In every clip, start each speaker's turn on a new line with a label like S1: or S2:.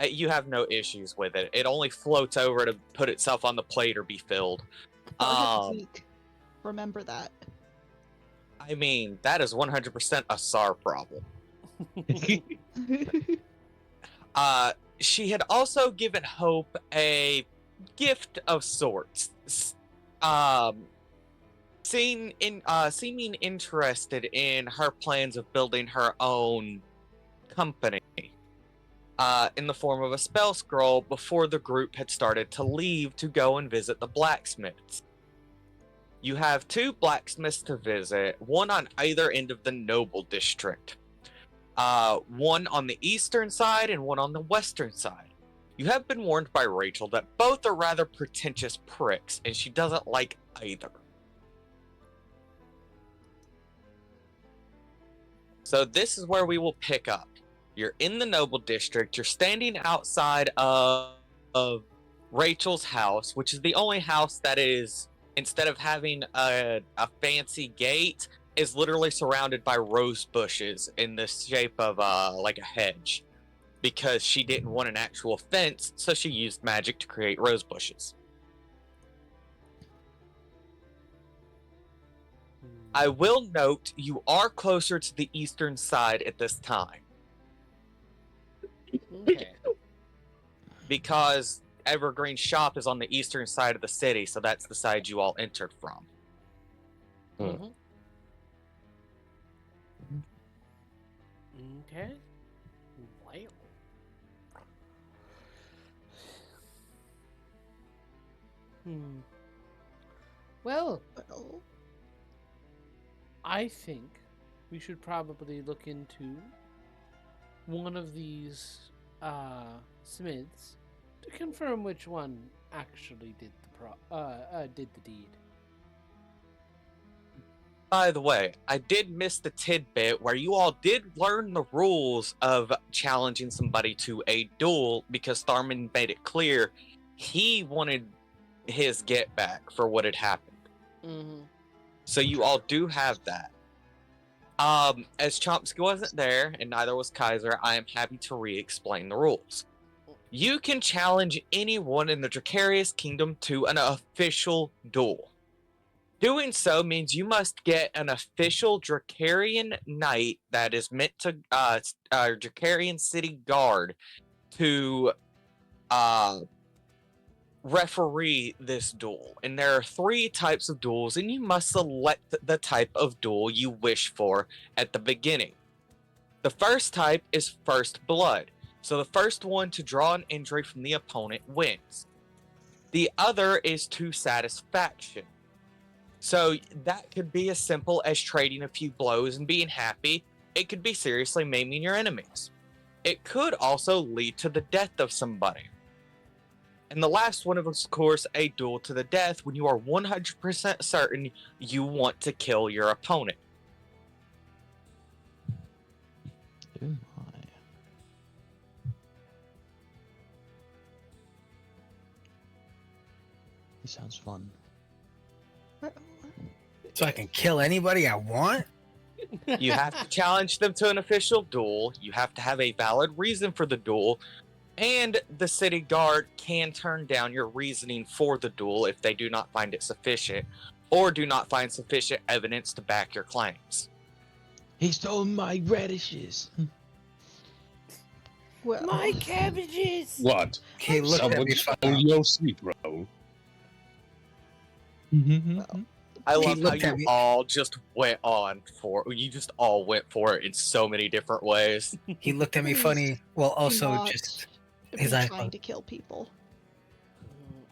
S1: You have no issues with it. It only floats over to put itself on the plate or be filled.
S2: Zeke. Remember that.
S1: I mean, that is 100% a SAR problem. She had also given Hope a gift of sorts. Seeming interested in her plans of building her own company. In the form of a spell scroll before the group had started to leave to go and visit the blacksmiths. You have 2 blacksmiths to visit, one on either end of the noble district. One on the eastern side and one on the western side. You have been warned by Rachel that both are rather pretentious pricks, and she doesn't like either. So this is where we will pick up. You're in the noble district. You're standing outside of Rachel's house, which is the only house that is, instead of having a fancy gate, is literally surrounded by rose bushes in the shape of like a hedge. Because she didn't want an actual fence, so she used magic to create rose bushes. I will note you are closer to the eastern side at this time.
S3: Okay.
S1: Because Evergreen Shop is on the eastern side of the city, so that's the side you all entered from.
S3: Mm-hmm. Okay. Well, I think we should probably look into one of these smiths to confirm which one actually did the deed.
S1: By the way, I did miss the tidbit where you all did learn the rules of challenging somebody to a duel because Tharman made it clear he wanted his get back for what had happened.
S3: Mm-hmm.
S1: So you all do have that. As Chomsky wasn't there, and neither was Kaiser, I am happy to re-explain the rules. You can challenge anyone in the Dracarius Kingdom to an official duel. Doing so means you must get an official Dracarian knight that is meant to, Dracarian city guard to, referee this duel. And there are 3 types of duels, and you must select the type of duel you wish for at the beginning. The first type is first blood. So the first one to draw an injury from the opponent wins. The other is to satisfaction. So that could be as simple as trading a few blows and being happy. It could be seriously maiming your enemies. It could also lead to the death of somebody. And the last one, of course, a duel to the death when you are 100% certain you want to kill your opponent.
S4: Oh my. This sounds fun.
S5: So I can kill anybody I want?
S1: You have to challenge them to an official duel. You have to have a valid reason for the duel. And the city guard can turn down your reasoning for the duel if they do not find it sufficient, or do not find sufficient evidence to back your claims.
S4: He stole my radishes.
S2: Well,
S3: My cabbages!
S6: What?
S5: He looked at me
S6: Someone
S5: funny.
S6: stole your sleep roll?
S1: I
S5: He
S1: love how
S5: looked at
S1: you
S5: me-
S1: all just went on for you just all went for it in so many different ways.
S5: He looked at me funny while also
S2: not
S5: just
S2: be
S5: his eyes
S2: trying
S5: closed.
S2: to kill people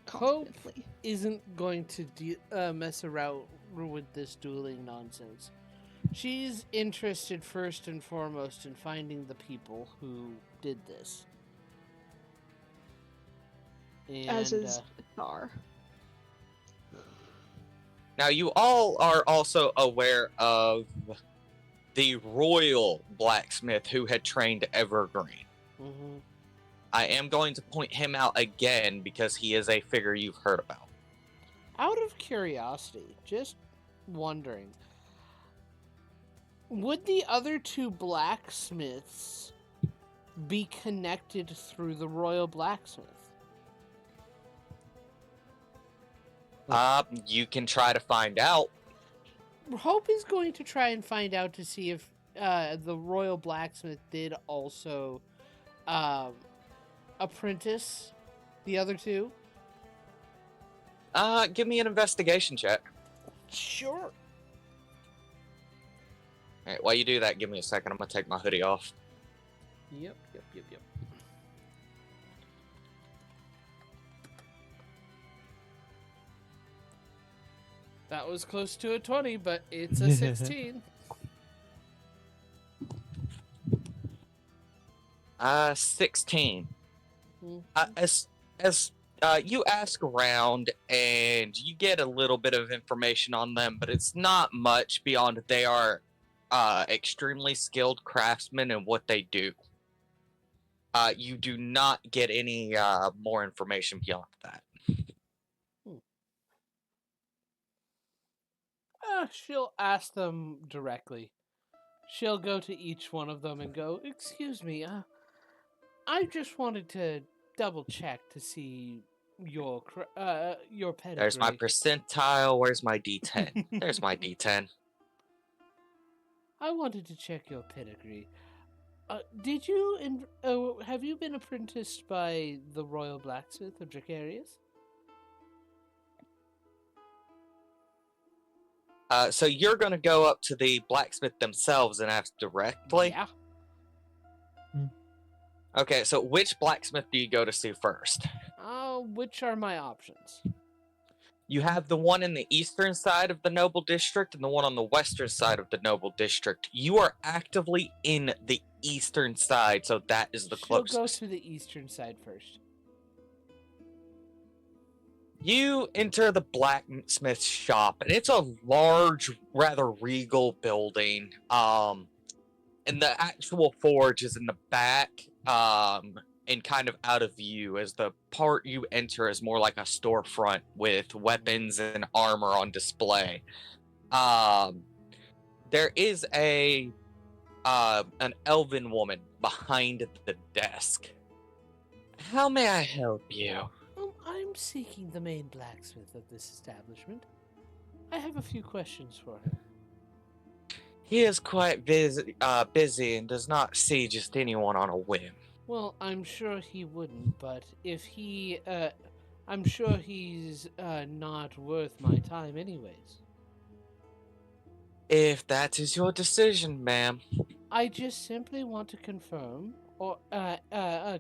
S3: Hope
S2: constantly.
S3: isn't going to mess around with this dueling nonsense. She's interested first and foremost in finding the people who did this. And,
S2: As is Star.
S1: Now you all are also aware of the royal blacksmith who had trained Evergreen.
S3: mhm.
S1: I am going to point him out again because he is a figure you've heard about.
S3: Out of curiosity, just wondering, would the other 2 blacksmiths be connected through the royal blacksmith?
S1: You can try to find out.
S3: Hope is going to try and find out to see if the royal blacksmith did also apprentice the other two.
S1: Give me an investigation check.
S3: Sure.
S1: Alright, while you do that, give me a second. I'm gonna take my hoodie off.
S3: Yep. That was close to a 20, but it's a 16.
S1: 16.
S3: Mhm.
S1: As you ask around and you get a little bit of information on them, but it's not much beyond they are extremely skilled craftsmen in what they do. You do not get any more information beyond that.
S3: She'll ask them directly. She'll go to each one of them and go, "Excuse me, I just wanted to double check to see your pedigree."
S1: There's my percentile. Where's my D10? There's my D10.
S3: I wanted to check your pedigree. Did you have you been apprenticed by the royal blacksmith of Dracarius?
S1: So you're going to go up to the blacksmith themselves and ask directly?
S3: Yeah.
S1: Okay, so which blacksmith do you go to see first?
S3: Which are my options?
S1: You have the one in the eastern side of the Noble District and the one on the western side of the Noble District. You are actively in the eastern side, so that is the closest.
S3: She'll go to the eastern side first.
S1: You enter the blacksmith shop, and it's a large, rather regal building. And the actual forge is in the back, and kind of out of view, as the part you enter is more like a storefront with weapons and armor on display. There is an elven woman behind the desk. How may I help you?
S3: I'm seeking the main blacksmith of this establishment. I have a few questions for her.
S1: He is quite busy and does not see just anyone on a whim.
S3: Well, I'm sure he wouldn't, but if he, I'm sure he's not worth my time anyways.
S1: If that is your decision, ma'am.
S3: I just simply want to confirm,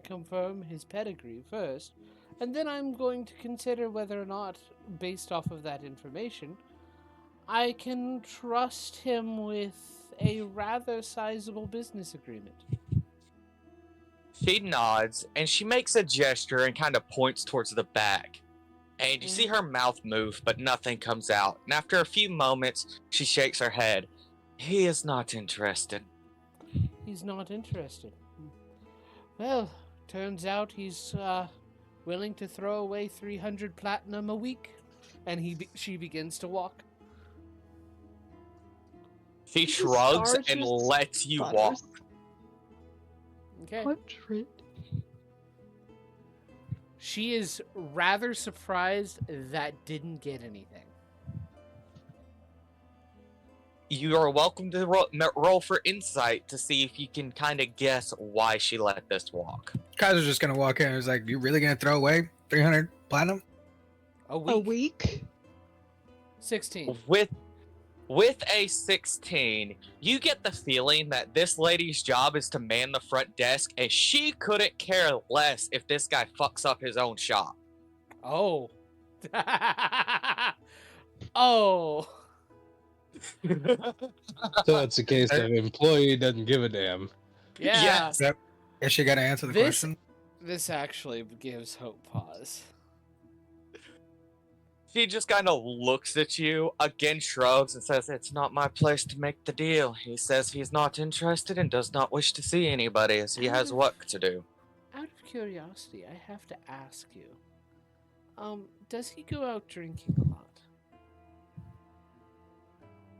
S3: confirm his pedigree first, and then I'm going to consider whether or not, based off of that information, I can trust him with a rather sizable business agreement.
S1: She nods, and she makes a gesture and kind of points towards the back. And you see her mouth move, but nothing comes out. And after a few moments, she shakes her head. He is not interested.
S3: He's not interested. Well, turns out he's willing to throw away 300 platinum a week. And she begins to walk.
S1: She shrugs and lets you walk.
S3: Okay.
S2: 100.
S3: She is rather surprised that didn't get anything.
S1: You are welcome to roll for insight to see if you can kind of guess why she let this walk.
S5: Kaiser's just gonna walk in and was like, "You really gonna throw away 300 platinum?"
S3: A week?
S2: A week?
S3: 16.
S1: With a 16, you get the feeling that this lady's job is to man the front desk, and she couldn't care less if this guy fucks up his own shop.
S3: Oh. Oh.
S6: So it's a case of employee doesn't give a damn.
S3: Yeah.
S1: Yes.
S5: Yep. Guess you gotta answer the question.
S3: This actually gives Hope pause.
S1: She just kind of looks at you, again shrugs, and says, "It's not my place to make the deal." He says he's not interested and does not wish to see anybody, as he has work to do.
S3: Out of curiosity, I have to ask you. Does he go out drinking a lot?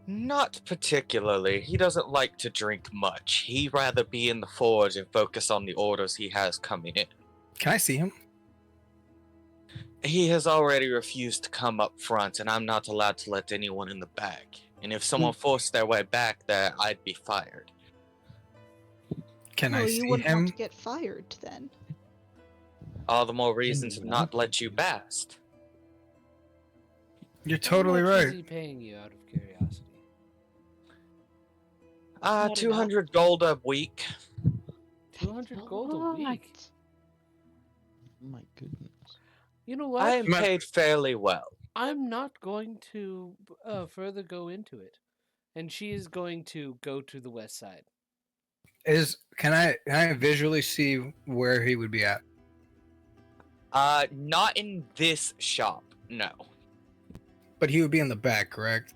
S1: Not particularly. He doesn't like to drink much. He'd rather be in the forge and focus on the orders he has coming in.
S5: Can I see him?
S1: He has already refused to come up front, and I'm not allowed to let anyone in the back. And if someone forced their way back there, I'd be fired.
S5: Can
S2: Well,
S5: I
S2: you
S5: see
S2: wouldn't want
S5: him?
S2: to get fired then.
S1: All the more reason to not let you past.
S5: You're totally
S3: How much is
S5: right.
S3: he paying you out of curiosity?
S2: Not
S1: 200 gold a week.
S3: 200 gold a week.
S4: My goodness.
S3: You know what?
S1: I am paid fairly well.
S3: I'm not going to further go into it. And she is going to go to the west side.
S5: Can I visually see where he would be at?
S1: Not in this shop, no.
S5: But he would be in the back, correct?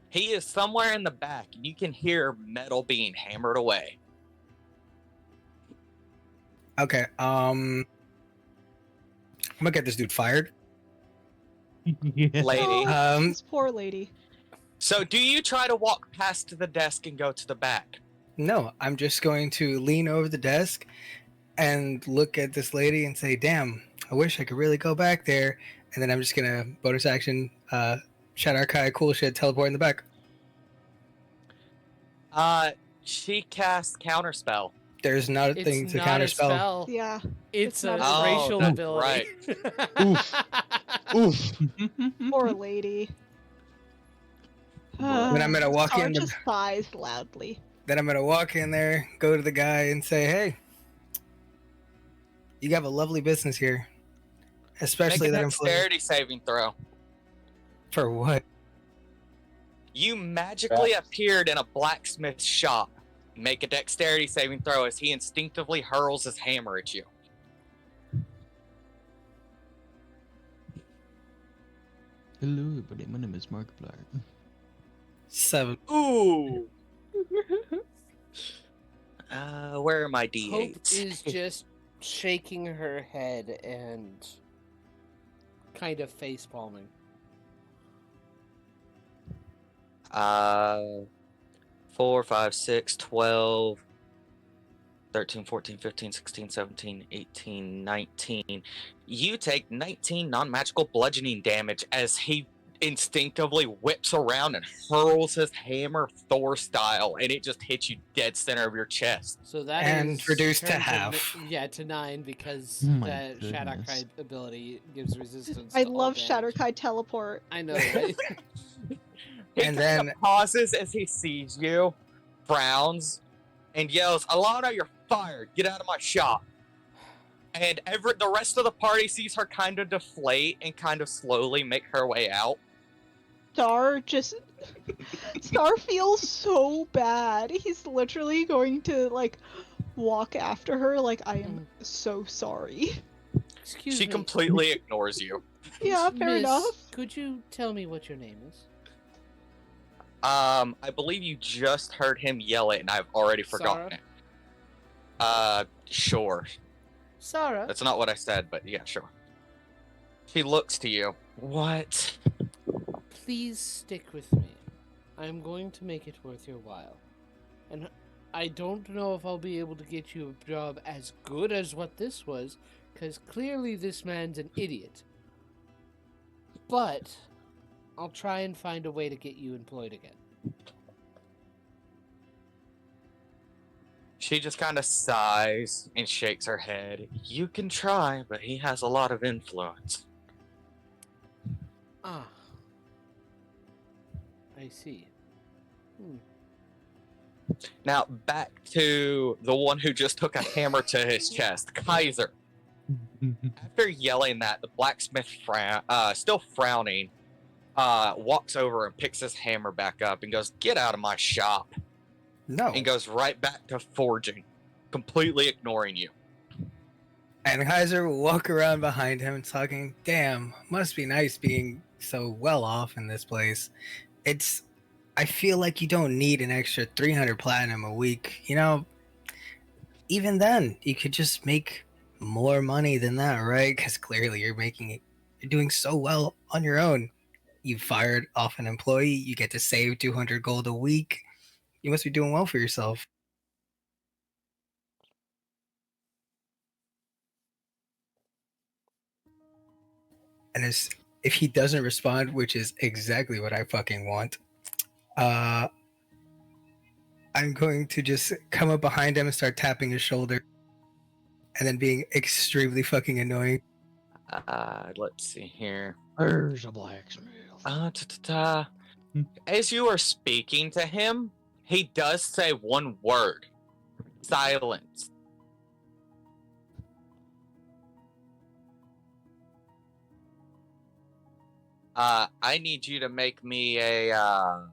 S1: He is somewhere in the back, and you can hear metal being hammered away.
S5: Okay. I'm gonna get this dude fired.
S1: Lady.
S2: Oh, this poor lady.
S1: So do you try to walk past the desk and go to the back?
S5: No, I'm just going to lean over the desk and look at this lady and say, "Damn, I wish I could really go back there." And then I'm just gonna bonus action, Shadow Kai, cool shit, teleport in the back.
S1: She casts counterspell.
S5: There's nothing
S3: It's
S5: to
S3: not a
S5: counterspell.
S3: spell.
S2: Yeah.
S3: It's a
S2: not a
S3: racial
S1: that's
S3: ability.
S6: Oof. Oof.
S2: Poor lady.
S5: Then I'm gonna walk
S2: Star
S5: in.
S2: just sighs loudly.
S5: Then I'm gonna walk in there, go to the guy, and say, "Hey, you have a lovely business here, especially
S1: Make a
S5: that employee."
S1: dexterity saving throw.
S5: For what?
S1: You magically appeared in a blacksmith shop. Make a dexterity saving throw as he instinctively hurls his hammer at you.
S4: Hello, everybody. My name is Markiplier.
S5: 7.
S1: Ooh. Where are my
S3: Hope
S1: d8s?
S3: is just shaking her head and kind of face palming.
S1: 4, 5, 6, 12, 13, 14, 15, 16, 17, 18, 19. You take 19 non-magical bludgeoning damage as he instinctively whips around and hurls his hammer Thor style, and it just hits you dead center of your chest.
S3: So that
S5: And
S3: is
S5: reduced to
S3: turned
S5: half.
S3: Yeah, to 9 because
S4: Oh my
S3: the Shadow
S4: goodness.
S3: Kai ability gives resistance.
S2: I
S3: to all
S2: love
S3: damage.
S2: Shatter Kai teleport.
S3: I know, right?
S1: He
S5: And
S1: kind
S5: then-
S1: of pauses as he sees you, frowns, and yells, "Alana, you're fired. Get out of my shop." And the rest of the party sees her kind of deflate and kind of slowly make her way out.
S2: Star feels so bad. He's literally going to like walk after her like, "I am so sorry."
S3: Excuse
S1: She
S3: me.
S1: completely ignores you.
S2: Yeah, fair
S3: Miss,
S2: enough.
S3: Could you tell me what your name is?
S1: I believe you just heard him yell it, and I've already forgotten
S3: Sarah?
S1: it. Sure.
S3: Sarah?
S1: That's not what I said, but yeah, sure. She looks to you. What?
S3: Please stick with me. I'm going to make it worth your while. And I don't know if I'll be able to get you a job as good as what this was, because clearly this man's an idiot. But I'll try and find a way to get you employed again.
S1: She just kind of sighs and shakes her head. You can try, but he has a lot of influence.
S3: Ah. I see.
S1: Now, back to the one who just took a hammer to his chest, Kaiser. After yelling that, the blacksmith, still frowning, walks over and picks his hammer back up and goes, "Get out of my shop,"
S5: No.
S1: and goes right back to forging, completely ignoring you.
S5: And Kaiser will walk around behind him talking, "Damn, must be nice being so well off in this place. I feel like you don't need an extra 300 platinum a week. You know, even then, you could just make more money than that, right? Because clearly you're doing so well on your own. You fired off an employee. You get to save 200 gold a week. You must be doing well for yourself. And if he doesn't respond, which is exactly what I fucking want, I'm going to just come up behind him and start tapping his shoulder, and then being extremely fucking annoying.
S1: Let's see here.
S4: There's a blacksmith.
S1: As you are speaking to him, he does say one word. Silence. I need you to make me a,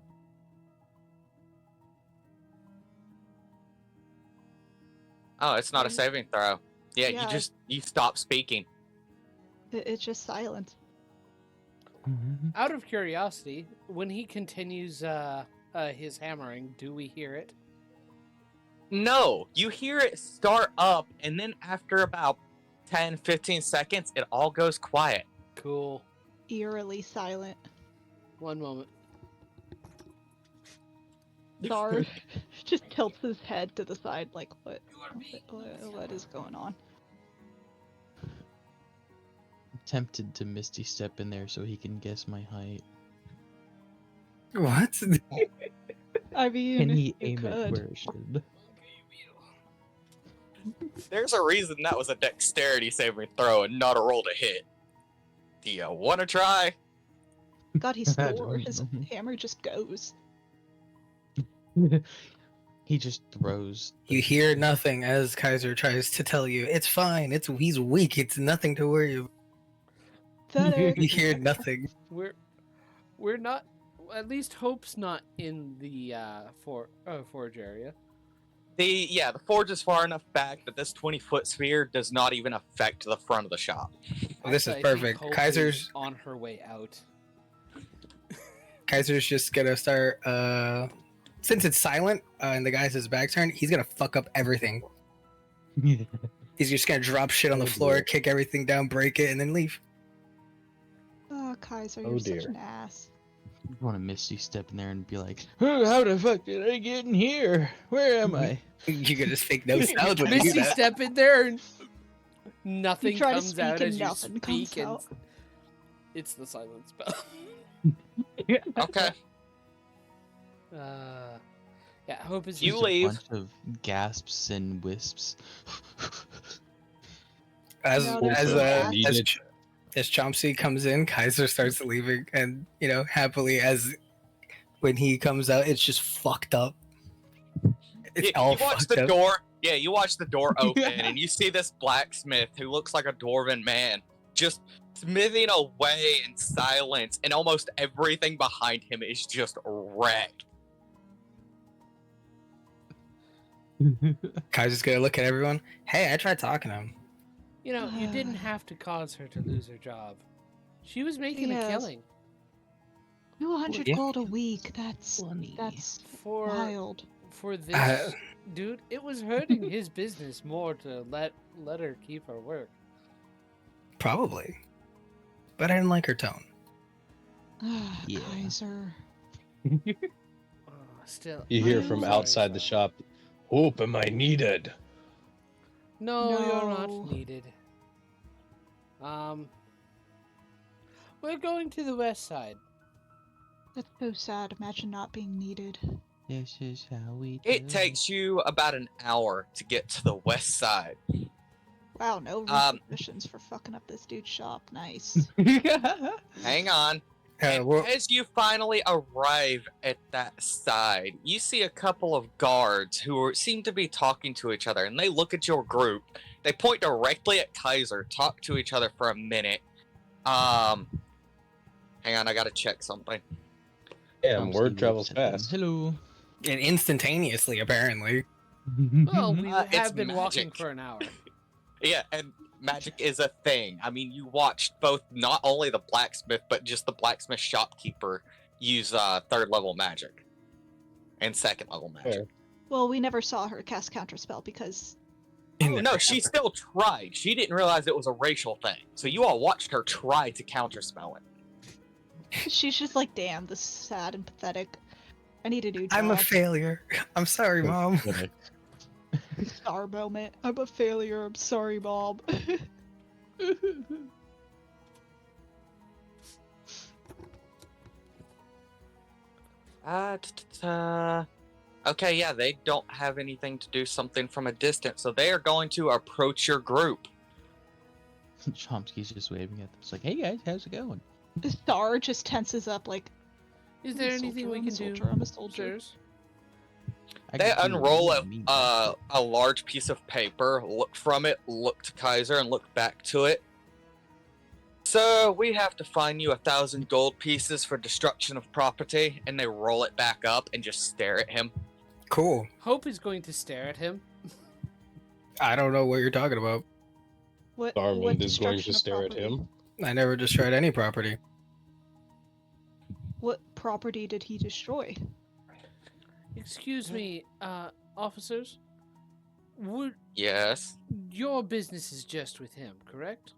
S1: Oh, it's not a saving throw. Yeah,
S2: Yeah.
S1: you stop speaking.
S2: It's just silence.
S3: Out of curiosity, when he continues his hammering, do we hear it?
S1: No, you hear it start up, and then after about 10, 15 seconds, it all goes quiet.
S3: Cool.
S2: Eerily silent.
S3: One moment.
S2: Dar just tilts his head to the side like, what is going on?
S4: Tempted to Misty step in there so he can guess my height.
S5: What?
S2: I mean,
S4: Can he
S2: you
S4: aim it
S2: could.
S4: where it should?
S1: There's a reason that was a dexterity saving throw and not a roll to hit. Do you want to try?
S2: God, he's
S4: I
S2: Thor.
S4: don't
S2: His
S4: know.
S2: hammer just goes.
S4: He just throws.
S5: You hear nothing as Kaiser tries to tell you, it's fine, he's weak, it's nothing to worry about.
S2: Pathetic.
S5: You hear nothing.
S3: We're not. At least Hope's not in the forge area.
S1: The forge is far enough back that this 20-foot sphere does not even affect the front of the shop.
S5: This is
S3: I think
S5: perfect.
S3: Hope
S5: Kaiser's
S3: is on her way out.
S5: Kaiser's just gonna start since it's silent and the guy's his back turned, he's gonna fuck up everything. He's just gonna drop shit on the
S6: Oh,
S5: floor,
S6: dear.
S5: kick everything down, break it, and then leave.
S2: Oh, Kaiser,
S6: Oh,
S2: you're such
S6: dear.
S2: an ass.
S4: I want to Misty step in there and be like, "Oh, how the fuck did I get in here? Where am I?"
S5: You can just fake no sounds when you do
S3: Misty
S5: that.
S3: step in there and nothing
S2: You try to
S3: comes
S2: speak
S3: out
S2: and
S3: as you
S2: nothing comes
S3: speak, and
S2: out.
S3: it's the silent spell.
S1: Okay.
S3: Yeah, Hope is.
S1: You
S4: Just
S1: leave.
S4: A bunch of gasps and wisps.
S5: As
S2: No, there's
S5: as
S2: no
S5: uh,
S2: ass.
S5: as as Chomsky comes in, Kaiser starts leaving, and happily as when he comes out, it's just fucked up. It's
S1: You
S5: all
S1: watch
S5: fucked
S1: the
S5: up.
S1: door. Yeah, you watch the door open, and you see this blacksmith who looks like a dwarven man just smithing away in silence, and almost everything behind him is just wrecked.
S5: Kaiser's gonna look at everyone. Hey, I tried talking to him.
S3: You know, you didn't have to cause her to lose her job. She was making a
S2: Yes.
S3: killing
S2: 200
S5: Yeah.
S2: gold a week. That's
S4: Funny.
S3: for
S2: wild.
S3: this dude. It was hurting his business more to let her keep her work.
S5: Probably, but I didn't like her tone.
S2: Ah,
S4: Yeah.
S2: Kaiser.
S3: Still,
S6: You hear
S3: I'm
S6: from
S3: sorry,
S6: outside the
S3: son.
S6: shop, Hope, am I needed?
S3: No, you're
S2: No.
S3: not needed. We're going to the west side.
S2: That's so sad. Imagine not being needed.
S4: This is how we do
S1: It takes you about an hour to get to the west side.
S2: Wow, no
S1: Um,
S2: repercussions for fucking up this dude's shop. Nice.
S1: Hang on. And
S5: Well,
S1: as you finally arrive at that side, you see a couple of guards who seem to be talking to each other, and they look at your group. They point directly at Kaiser, talk to each other for a minute. Hang on, I gotta check something.
S6: Damn, word travels fast.
S4: Hello.
S5: and instantaneously, apparently.
S3: Well, we
S1: It's
S3: have been walking
S1: magic.
S3: for an hour.
S1: Yeah, and magic is a thing. I mean, you watched both, not only the blacksmith, but just the blacksmith shopkeeper use third level magic and second level magic.
S6: Fair.
S2: Well, we never saw her cast counterspell because
S1: Oh, no, she still tried. She didn't realize it was a racial thing. So you all watched her try to counterspell it.
S2: She's just like, damn, this is sad and pathetic. I need a new job.
S5: I'm a failure. I'm sorry, Mom.
S2: Star moment. I'm a failure. I'm sorry, Mom.
S1: Okay, yeah, they don't have anything to do something from a distance, so they are going to approach your group.
S4: Chomsky's just waving at them. It's like, hey guys, how's it going?
S2: Star just tenses up like,
S3: Is
S2: I'm
S3: there
S2: a
S3: anything we
S2: soldier,
S3: can do?
S2: I'm a soldier.
S3: Sirs?
S4: I
S1: They
S4: can do
S1: unroll
S4: what you mean by
S1: a large piece of paper, look from it, look to Kaiser, and look back to it. So we have to find you 1,000 gold pieces for destruction of property, and they roll it back up and just stare at him.
S5: Cool.
S3: Hope is going to stare at him.
S5: I don't know what you're talking about.
S2: What
S6: Darwin is going
S2: destruction
S6: to
S2: of
S6: stare at
S2: property?
S6: him.
S5: I never destroyed any property.
S2: What property did he destroy?
S3: Excuse me, officers. Would
S1: Yes.
S3: your business is just with him, correct?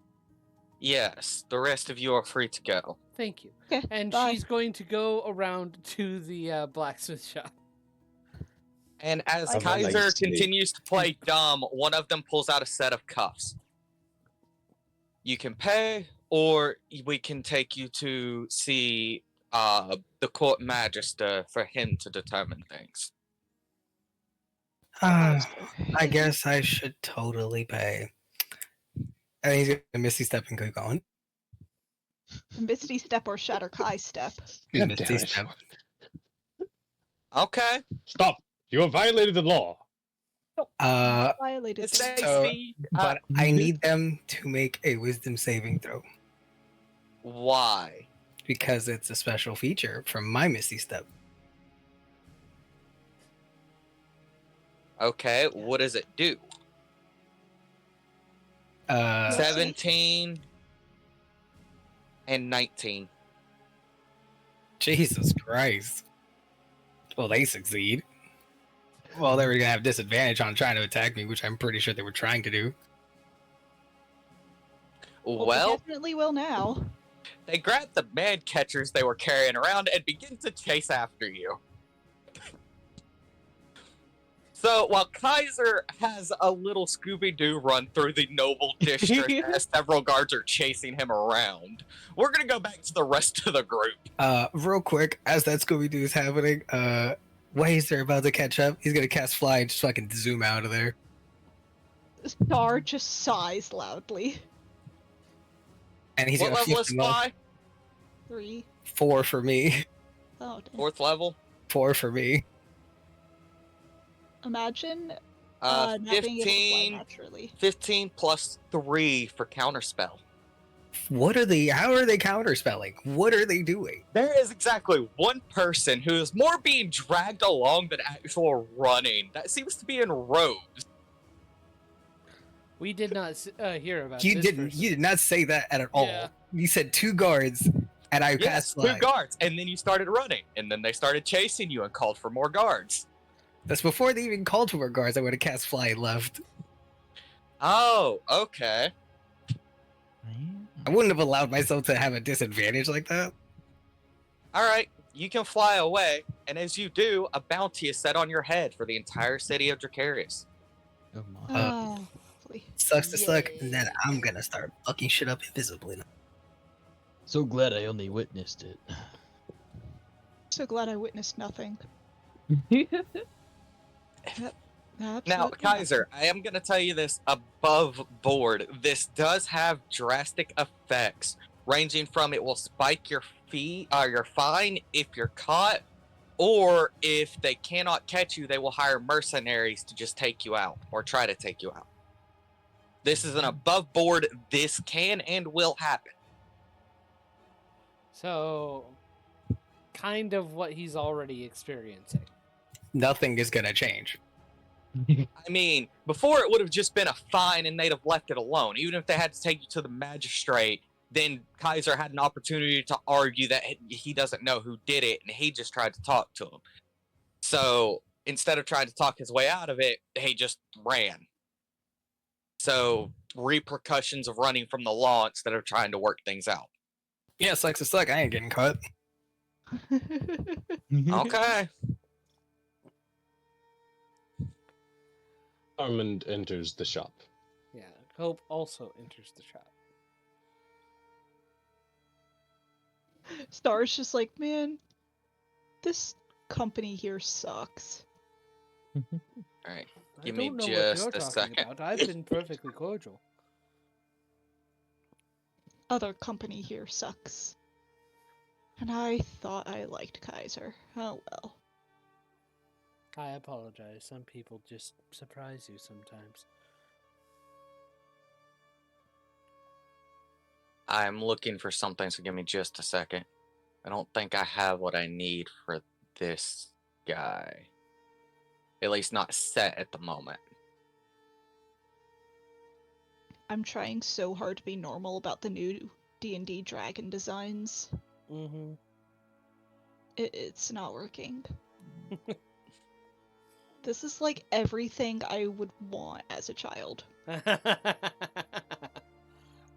S1: Yes. The rest of you are free to go.
S3: Thank you.
S2: Okay,
S3: And
S2: bye.
S3: she's going to go around to the blacksmith shop.
S1: And as
S6: Have a
S1: Kaiser
S6: nice day.
S1: continues to play dumb, one of them pulls out a set of cuffs. You can pay, or we can take you to see the court magister for him to determine things.
S5: I guess I should totally pay. And he's gonna Misty step and keep going.
S2: Misty step or Shatter Kai step.
S6: God
S5: Misty
S6: damn it.
S5: step.
S1: Okay.
S6: Stop! You have violated the law.
S2: Violated.
S1: It's
S2: the-
S5: So-
S1: Stacy.
S5: But I need them to make a wisdom saving throw
S1: Why?
S5: because it's a special feature from my Misty step.
S1: Okay, what does it do?
S5: Uh,
S1: 17 and 19.
S5: Jesus Christ. Well, they succeed. Well, they were gonna have disadvantage on trying to attack me, which I'm pretty sure they were trying to do.
S2: they
S1: Well,
S2: definitely will now.
S1: they grab the man catchers they were carrying around and begin to chase after you. So while Kaiser has a little Scooby-Doo run through the noble district as several guards are chasing him around, we're gonna go back to the rest of the group.
S5: Real quick, as that Scooby Doo is happening, Waze, they're about to catch up. He's gonna cast fly and just fucking zoom out of there.
S2: Star just sighs loudly.
S5: And he's
S1: What
S5: gonna
S1: level
S5: flip
S1: is
S5: them off.
S1: Spy?
S2: 3.
S5: 4 for me.
S2: Oh, damn.
S1: 4th level?
S5: 4 for me.
S2: Imagine
S1: Uh,
S2: not being able to fly
S1: 15,
S2: naturally.
S1: 15 plus 3 for counterspell.
S5: What are they? How are they counterspelling? What are they doing?
S1: There is exactly one person who is more being dragged along than actual running. That seems to be in Rose.
S3: We did not hear about
S5: You
S3: this
S5: didn't.
S3: person.
S5: You did not say that at all.
S3: Yeah.
S5: You said 2 guards, and I
S1: Yes,
S5: passed
S1: 2
S5: fly.
S1: guards, and then you started running, and then they started chasing you and called for more guards.
S5: That's before they even called for more guards. I would have cast fly and left.
S1: Oh, okay.
S5: I wouldn't have allowed myself to have a disadvantage like that.
S1: All right, you can fly away, and as you do, a bounty is set on your head for the entire city of Dracarius.
S4: Oh my.
S2: Oh, lovely.
S5: Sucks to suck,
S2: Yay.
S5: and then I'm gonna start fucking shit up invisibly.
S4: So glad I only witnessed it.
S2: So glad I witnessed nothing.
S1: Now,
S2: Absolutely
S1: Kaiser, I am going to tell you this above board. This does have drastic effects, ranging from it will spike your fee, your fine if you're caught, or if they cannot catch you, they will hire mercenaries to just take you out or try to take you out. This is an above board. This can and will happen.
S3: So, kind of what he's already experiencing.
S5: Nothing is gonna change.
S1: I mean, before it would have just been a fine and they'd have left it alone. Even if they had to take you to the magistrate, then Kaiser had an opportunity to argue that he doesn't know who did it and he just tried to talk to him. So instead of trying to talk his way out of it, he just ran. So repercussions of running from the law instead of trying to work things out.
S5: Yeah, sucks to suck. I ain't getting cut.
S1: Okay.
S6: Armand enters the shop.
S3: Yeah, Hope also enters the shop.
S2: Star's just like, man, this company here sucks.
S1: Alright.
S3: I
S1: Give me
S3: don't know what
S1: just
S3: you're
S1: a
S3: talking
S1: second.
S3: about. I've been perfectly cordial.
S2: Other company here sucks. And I thought I liked Kaiser. Oh well.
S3: I apologize. Some people just surprise you sometimes.
S1: I'm looking for something, so give me just a second. I don't think I have what I need for this guy. At least not set at the moment.
S2: I'm trying so hard to be normal about the new D&D dragon designs.
S3: Mm-hmm.
S2: It's not working. This is like everything I would want as a child.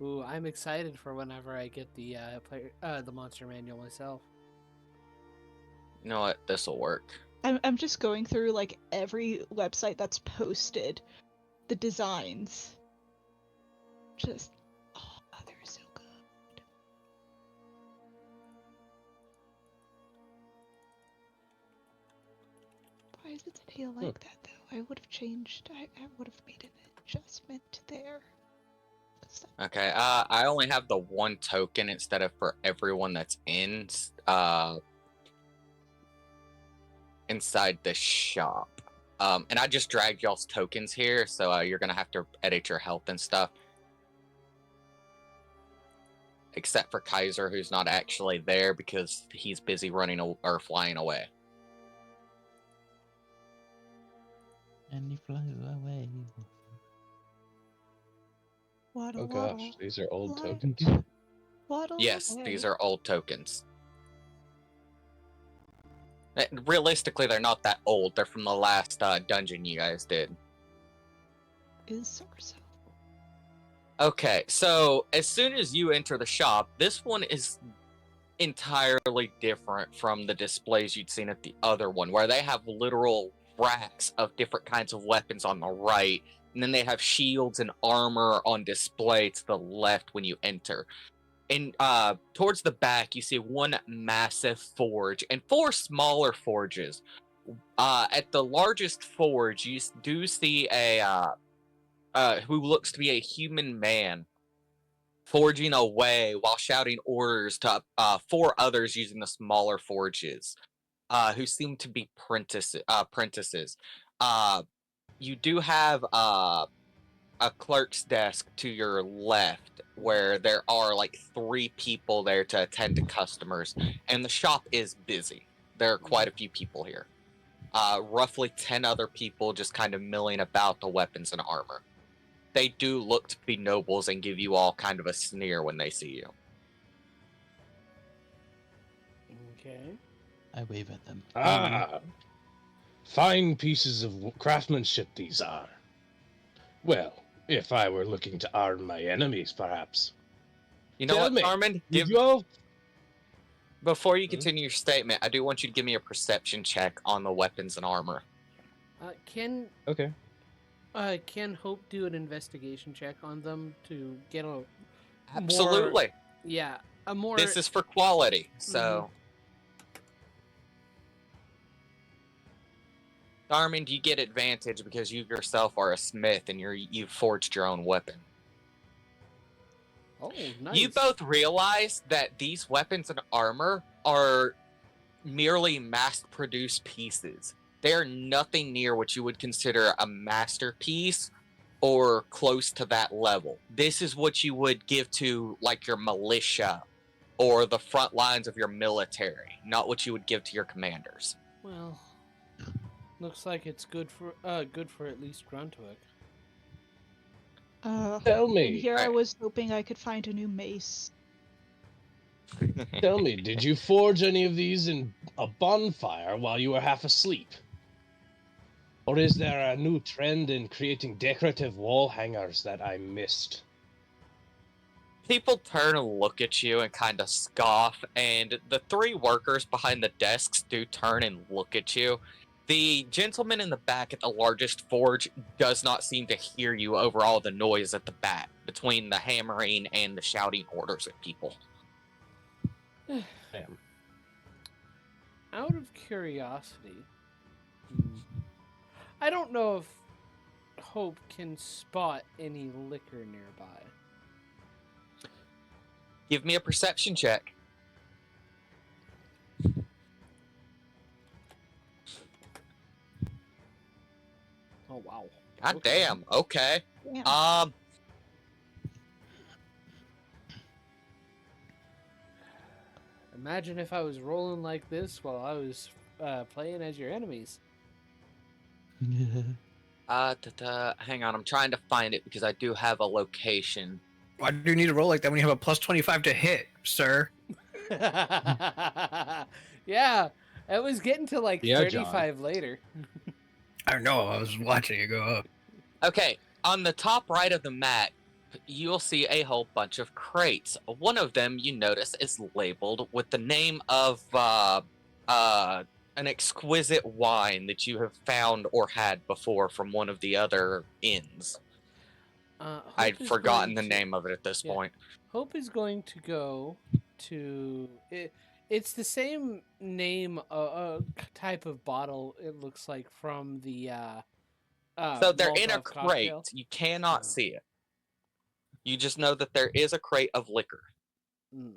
S3: Ooh, I'm excited for whenever I get the the monster manual myself.
S1: You know what? This'll work.
S2: I'm just going through like every website that's posted the designs. Just, oh, they're so good. Why is it feel like that though? I would have changed. I would have made an adjustment there.
S1: Okay, I only have the one token instead of for everyone that's inside the shop. And I just dragged y'all's tokens here, so you're gonna have to edit your health and stuff. Except for Kaiser, who's not actually there because he's busy running or flying away.
S4: And he flew away.
S2: Waddle,
S6: Oh gosh,
S2: waddle,
S6: these are old
S2: light,
S6: tokens.
S2: waddle
S1: Yes,
S2: away.
S1: these are old tokens. Realistically, they're not that old. They're from the last dungeon you guys did.
S2: Is Sorso.
S1: Okay, so as soon as you enter the shop, this one is entirely different from the displays you'd seen at the other one, where they have literal racks of different kinds of weapons on the right, and then they have shields and armor on display to the left when you enter. And towards the back, you see one massive forge and four smaller forges. At the largest forge, you do see a who looks to be a human man forging away while shouting orders to four others using the smaller forges, who seem to be apprentices. You do have a clerk's desk to your left where there are like 3 people there to attend to customers, and the shop is busy. There are quite a few people here. Roughly 10 other people just kind of milling about the weapons and armor. They do look to be nobles and give you all kind of a sneer when they see you.
S3: Okay.
S4: I wave at them.
S6: Ah, fine pieces of craftsmanship these are. Well, if I were looking to arm my enemies, perhaps.
S1: You know
S6: Tell
S1: what,
S6: me,
S1: Armand?
S6: Did you all...
S1: Before you continue your statement, I do want you to give me a perception check on the weapons and armor.
S3: Can
S6: Okay.
S3: Can Hope do an investigation check on them to get a
S1: Absolutely.
S3: a more
S1: This is for quality, so... Armand, you get advantage because you yourself are a smith and you've forged your own weapon.
S3: Oh, nice.
S1: You both realize that these weapons and armor are merely mass-produced pieces. They are nothing near what you would consider a masterpiece or close to that level. This is what you would give to, like, your militia or the front lines of your military, not what you would give to your commanders.
S3: Well, looks like it's good for at least Gruntwick.
S6: Tell me.
S2: And here I
S1: Alright.
S2: was hoping I could find a new mace.
S6: Tell me, did you forge any of these in a bonfire while you were half asleep? Or is there a new trend in creating decorative wall hangers that I missed?
S1: People turn and look at you and kind of scoff, and the three workers behind the desks do turn and look at you. The gentleman in the back at the largest forge does not seem to hear you over all the noise at the back, between the hammering and the shouting orders at people.
S6: Damn.
S3: Out of curiosity, I don't know if Hope can spot any liquor nearby.
S1: Give me a perception check.
S3: Oh wow.
S1: God
S3: Okay.
S1: damn, okay.
S2: Yeah.
S3: Imagine if I was rolling like this while I was playing as your enemies.
S1: Hang on, I'm trying to find it because I do have a location.
S5: Why do you need to roll like that when you have a plus 25 to hit, sir?
S3: Yeah, it was getting to like
S6: Yeah, John.
S3: 35 later.
S5: I don't know. I was watching it go up.
S1: Okay, on the top right of the map, you'll see a whole bunch of crates. One of them, you notice, is labeled with the name of an exquisite wine that you have found or had before from one of the other inns.
S3: Hope
S1: I'd
S3: is
S1: forgotten
S3: going
S1: the
S3: to-
S1: name of it at this
S3: Yeah.
S1: point.
S3: Hope is going to go to it. It's the same name, type of bottle. It looks like from the.
S1: So they're in a
S3: Molotov cocktail.
S1: crate. You cannot
S3: Oh.
S1: see it. You just know that there is a crate of liquor.
S3: Mm.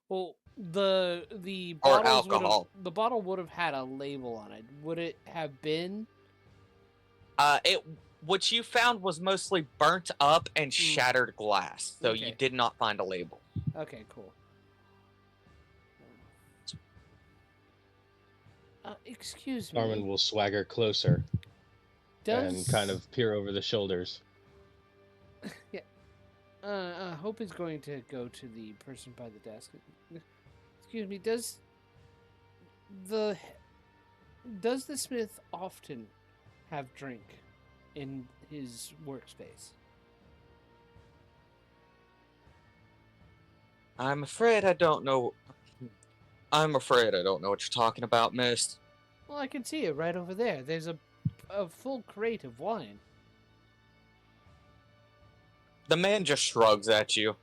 S3: Well, the
S1: Or
S3: bottles would've-
S1: alcohol.
S3: the bottle would have had a label on it. Would it have been?
S1: What you found was mostly burnt up and shattered glass, so you
S3: Okay.
S1: did not find a label.
S3: Okay, cool. Excuse me.
S6: Armin will swagger closer
S3: Does
S6: and kind of peer over the shoulders.
S3: Hope is going to go to the person by the desk. Excuse me. Does the smith often have drink in his workspace?
S1: I'm afraid I don't know. I'm afraid I don't know what you're talking about, miss.
S3: Well, I can see it right over there. There's a full crate of wine.
S1: The man just shrugs at you.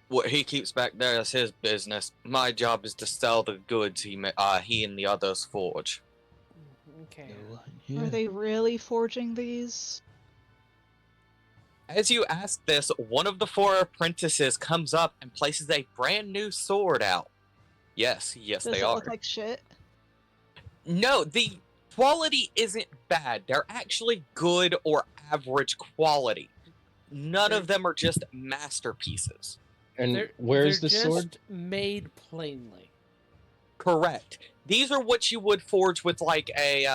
S1: What he keeps back there is his business. My job is to sell the goods he and the others forge.
S3: Okay.
S2: Are they really forging these?
S1: As you ask this, one of the four apprentices comes up and places a brand new sword out. Yes,
S2: Does
S1: they
S2: it
S1: are.
S2: look like shit?
S1: No, the quality isn't bad. They're actually good or average quality. None of them are just masterpieces.
S6: And where's the
S3: just
S6: sword?
S3: Made plainly.
S1: Correct. These are what you would forge with like a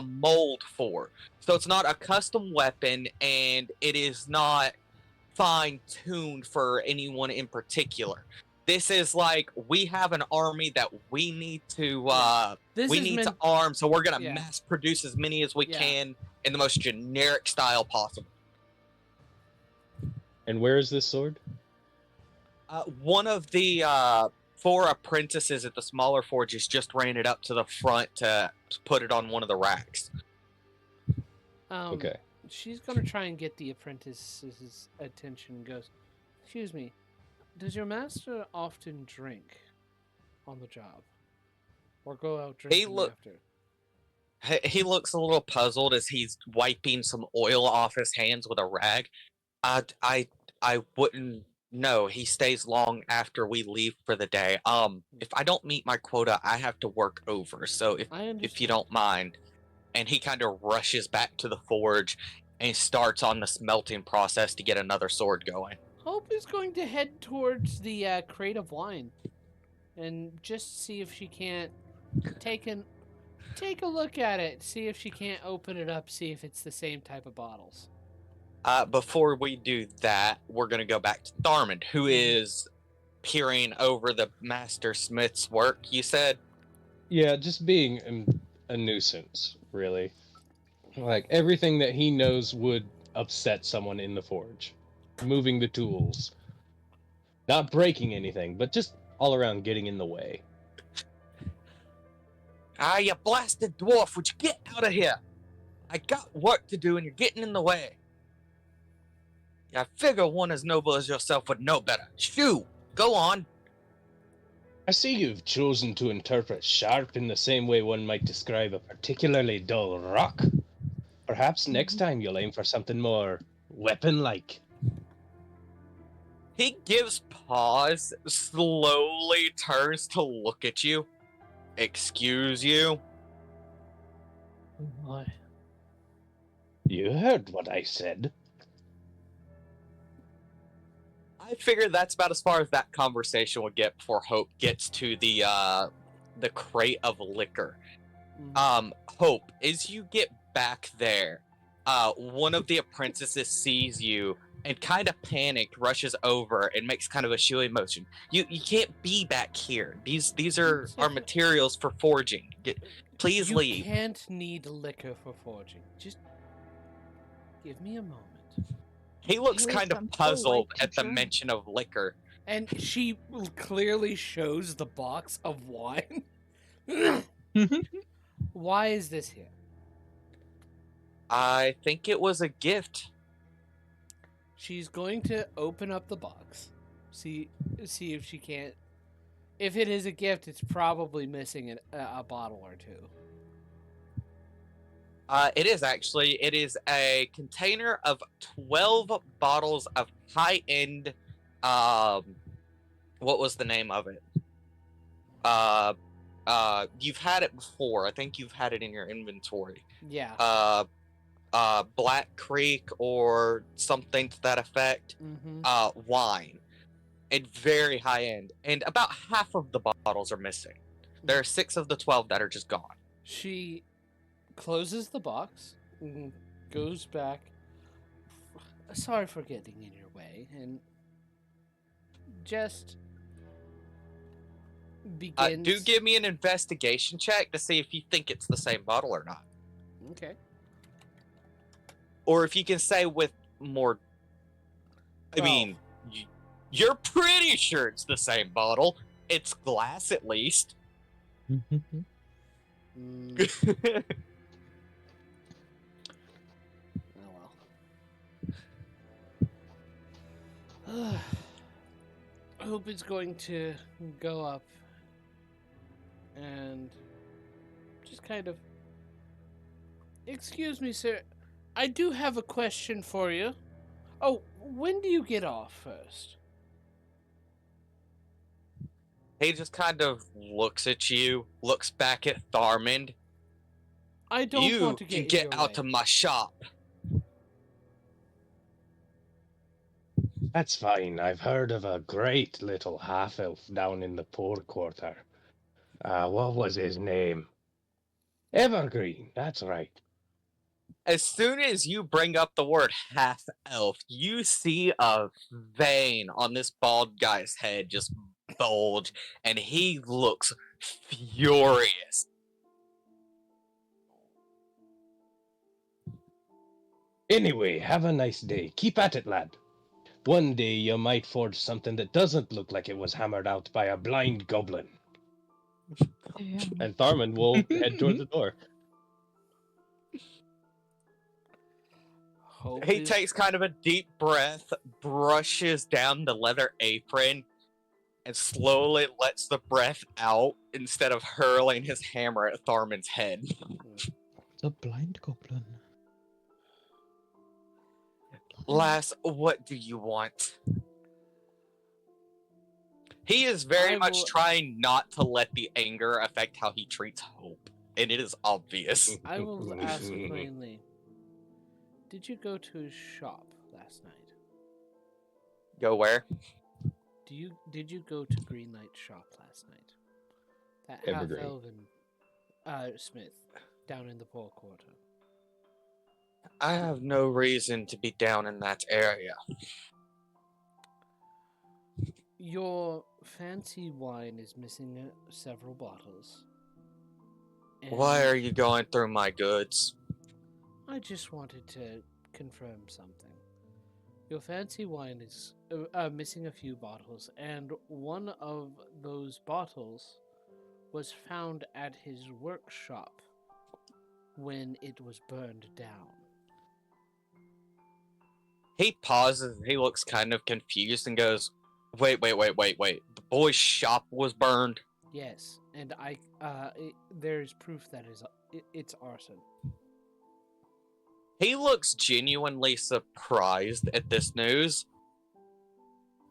S1: mold for. So it's not a custom weapon, and it is not fine-tuned for anyone in particular. This is like, we have an army that we need to arm, so we're gonna
S3: Yeah.
S1: mass produce as many as we
S3: Yeah.
S1: can in the most generic style possible.
S6: And where is this sword?
S1: One of the four apprentices at the smaller forges just ran it up to the front to put it on one of the racks.
S6: Okay.
S3: She's gonna try and get the apprentice's attention and goes, "Excuse me, does your master often drink on the job? Or go out drinking after?"
S1: He looks a little puzzled as he's wiping some oil off his hands with a rag. I wouldn't know. He stays long after we leave for the day. If I don't meet my quota, I have to work over. So if you don't mind. And he kind of rushes back to the forge and starts on the smelting process to get another sword going.
S3: Hope is going to head towards the crate of wine and just see if she can't take a look at it, see if she can't open it up, see if it's the same type of bottles.
S1: Before we do that, we're going to go back to Tharmand, who is peering over the master smith's work, you said?
S6: Yeah, just being a nuisance, really. Like, everything that he knows would upset someone in the forge. Moving the tools, Not breaking anything, but just all around getting in the way.
S1: Ah, you blasted dwarf, would you get out of here? I got work to do and you're getting in the way. Yeah, I figure one as noble as yourself would know better. Shoo! Go on.
S6: I see you've chosen to interpret sharp in the same way one might describe a particularly dull rock. Perhaps next time you'll aim for something more weapon-like.
S1: He gives pause, slowly turns to look at you. Excuse you?
S4: Why?
S6: You heard what I said.
S1: I figure that's about as far as that conversation will get before Hope gets to the crate of liquor. Hope, as you get back there, one of the apprentices sees you and kind of panicked, rushes over and makes kind of a shooing motion. You can't be back here. These are our materials for forging. Please
S3: You
S1: leave.
S3: can't need liquor for forging. Just give me a moment.
S1: He looks
S2: At least
S1: kind of
S2: I'm so
S1: puzzled
S2: like to
S1: at the
S2: drink.
S1: mention of liquor.
S3: And she clearly shows the box of wine. Why is this here?
S1: I think it was a gift.
S3: She's going to open up the box. See if she can't. If it is a gift, it's probably missing a bottle or two.
S1: It is actually. It is a container of 12 bottles of high-end. What was the name of it? You've had it before. I think you've had it in your inventory.
S3: Yeah.
S1: Black Creek or something to that effect.
S3: Mm-hmm.
S1: Wine, and very high end. And about half of the bottles are missing. There are 6 of the 12 that are just gone.
S3: She closes the box, and goes back. Sorry for getting in your way, and just begins.
S1: Do give me an investigation check to see if you think it's the same bottle or not.
S3: Okay.
S1: Or if you can say with more. I mean, you're pretty sure it's the same bottle. It's glass, at least.
S3: Mm, oh well. Hope is going to go up and just kind of. Excuse me, sir. I do have a question for you. Oh, when do you get off first?
S1: He just kind of looks at you, looks back at Tharmand.
S3: I don't
S1: You
S3: want to
S1: can
S3: get
S1: get
S3: in your
S1: out
S3: way.
S1: of my shop.
S6: That's fine. I've heard of a great little half-elf down in the poor quarter. What was his name? Evergreen, that's right.
S1: As soon as you bring up the word half elf, you see a vein on this bald guy's head just bulge, and he looks furious.
S6: Anyway, have a nice day. Keep at it, lad. One day you might forge something that doesn't look like it was hammered out by a blind goblin.
S2: Damn.
S6: And Tharmand will head towards the door.
S3: Hope
S1: He
S3: is-
S1: takes kind of a deep breath, brushes down the leather apron, and slowly lets the breath out instead of hurling his hammer at Tharmand's head.
S4: The blind goblin.
S1: Lass, what do you want? He is very
S3: I
S1: much
S3: will-
S1: trying not to let the anger affect how he treats Hope, and it is obvious.
S3: I will ask plainly. Did you go to his shop last night?
S1: Go where?
S3: Did you go to Greenlight's shop last night? That
S6: Evergreen.
S3: half-elven smith down in the poor quarter.
S1: I have no reason to be down in that area.
S3: Your fancy wine is missing several bottles.
S1: Why
S3: and
S1: are you going through my goods?
S3: I just wanted to confirm something. Your fancy wine is missing a few bottles, and one of those bottles was found at his workshop when it was burned down.
S1: He pauses, he looks kind of confused and goes, wait. The boy's shop was burned?
S3: Yes, and there's proof that it's arson.
S1: He looks genuinely surprised at this news.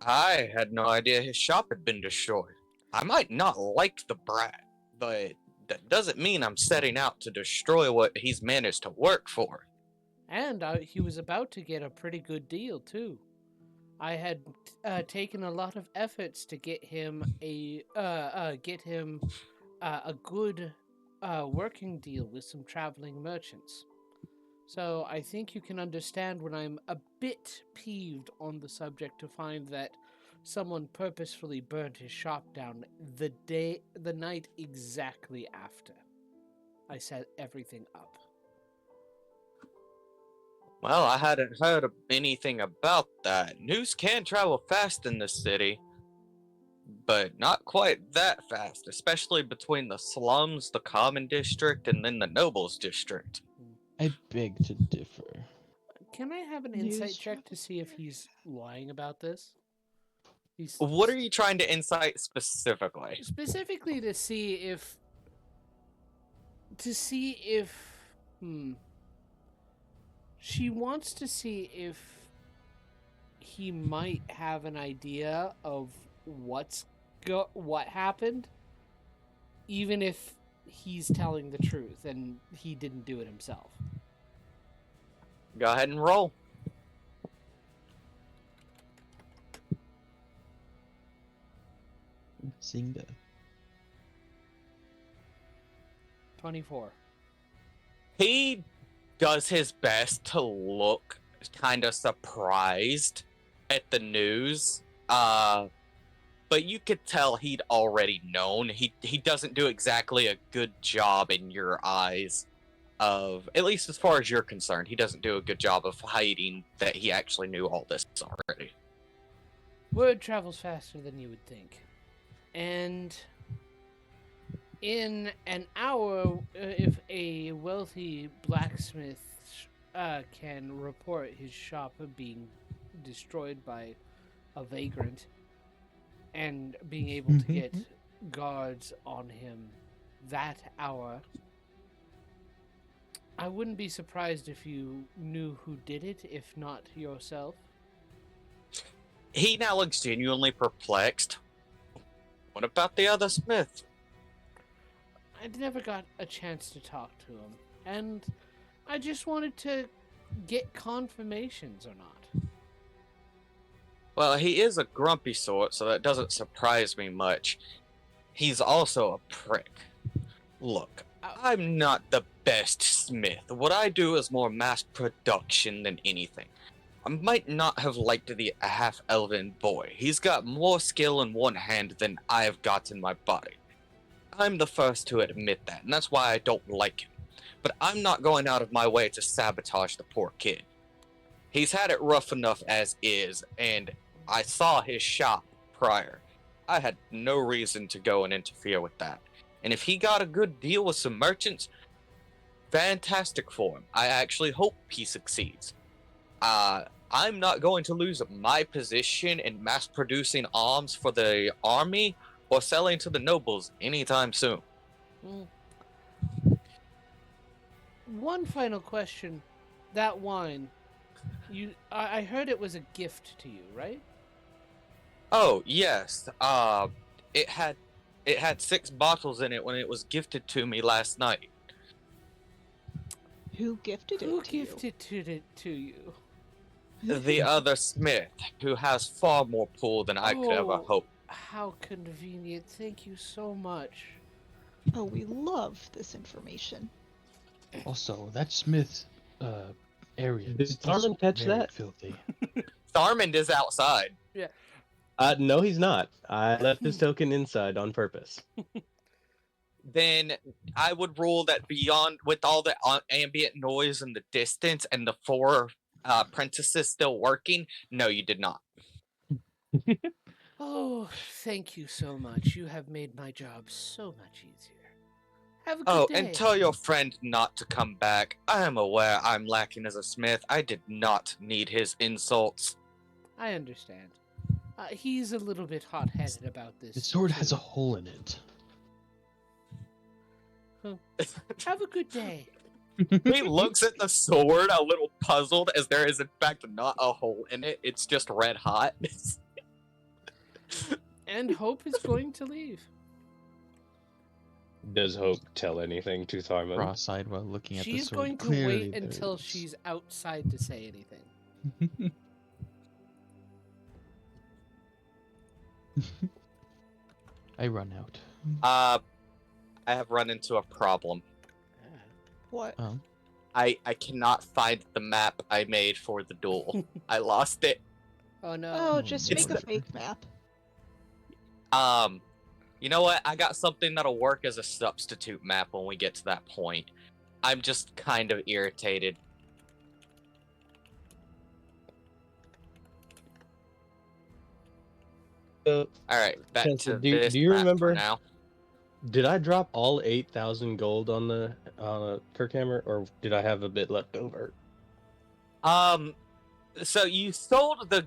S1: I had no idea his shop had been destroyed. I might not like the brat, but that doesn't mean I'm setting out to destroy what he's managed to work for.
S3: And he was about to get a pretty good deal, too. I had taken a lot of efforts to get him a good working deal with some traveling merchants. So I think you can understand when I'm a bit peeved on the subject to find that someone purposefully burned his shop down the night exactly after I set everything up.
S1: Well, I hadn't heard of anything about that. News can travel fast in this city, but not quite that fast, especially between the slums, the common district, and then the nobles district.
S4: I beg to differ.
S3: Can I have an
S2: News
S3: insight check to see if he's lying about this?
S1: What are you trying to insight specifically?
S3: Specifically to see if she wants to see if he might have an idea of what happened, even if he's telling the truth and he didn't do it himself.
S1: Go ahead and roll.
S4: Singa.
S3: 24.
S1: He does his best to look kind of surprised at the news, but you could tell he'd already known. He doesn't do exactly a good job in your eyes of, at least as far as you're concerned, he doesn't do a good job of hiding that he actually knew all this already.
S3: Word travels faster than you would think. And in an hour, if a wealthy blacksmith can report his shop being destroyed by a vagrant and being able to get guards on him that hour, I wouldn't be surprised if you knew who did it, if not yourself.
S1: He now looks genuinely perplexed. What about the other smith?
S3: I never got a chance to talk to him, and I just wanted to get confirmations or not.
S1: Well, he is a grumpy sort, so that doesn't surprise me much. He's also a prick. Look, I'm not the best smith. What I do is more mass production than anything. I might not have liked the half-elven boy. He's got more skill in one hand than I've got in my body. I'm the first to admit that, and that's why I don't like him. But I'm not going out of my way to sabotage the poor kid. He's had it rough enough as is, and I saw his shop prior. I had no reason to go and interfere with that. And if he got a good deal with some merchants, fantastic for him. I actually hope he succeeds. I'm not going to lose my position in mass producing arms for the army or selling to the nobles anytime soon.
S3: One final question. That wine, I heard it was a gift to you, right?
S1: Oh, yes. It had 6 bottles in it when it was gifted to me last night.
S2: Who gifted it
S3: Who
S2: to you?
S3: gifted it to you?
S1: The other smith, who has far more pull than I could ever
S3: Oh.
S1: hope.
S3: How convenient. Thank you so much.
S2: Oh, we love this information.
S4: Also, that Smith area.
S6: Did
S4: is
S6: Thurman catch
S4: very
S6: that?
S4: Filthy.
S1: Tharmand is outside.
S6: No, he's not. I left his token inside on purpose.
S1: Then I would rule that beyond, with all the ambient noise and the distance and the 4 apprentices still working. No, you did not.
S3: Oh, thank you so much. You have made my job so much easier. Have a good
S1: Oh,
S3: day.
S1: and tell your friend not to come back. I am aware I'm lacking as a smith. I did not need his insults.
S3: I understand. He's a little bit hot-headed about this.
S4: The sword
S3: too.
S4: has a hole in it.
S3: Have a good day.
S1: He looks at the sword a little puzzled, as there is in fact not a hole in it. It's just red hot.
S3: And Hope is going to leave.
S6: Does Hope tell anything to Tharman?
S4: Cross-eyed while looking at the
S3: She's
S4: sword.
S3: going to
S4: Clearly
S3: wait
S4: there
S3: until
S4: is.
S3: she's outside to say anything.
S4: I run out.
S1: I have run into a problem.
S2: What?
S4: Oh.
S1: I cannot find the map I made for the duel. I lost it.
S3: Oh no.
S2: Oh, just
S1: It's
S2: make a
S1: the-
S2: fake map.
S1: You know what? I got something that'll work as a substitute map when we get to that point. I'm just kind of irritated. Alright, back
S6: Chancellor,
S1: to
S6: do
S1: this
S6: you
S1: map for
S6: remember-
S1: now.
S6: Did I drop all 8,000 gold on the Kirkhammer, or did I have a bit left over?
S1: So you sold the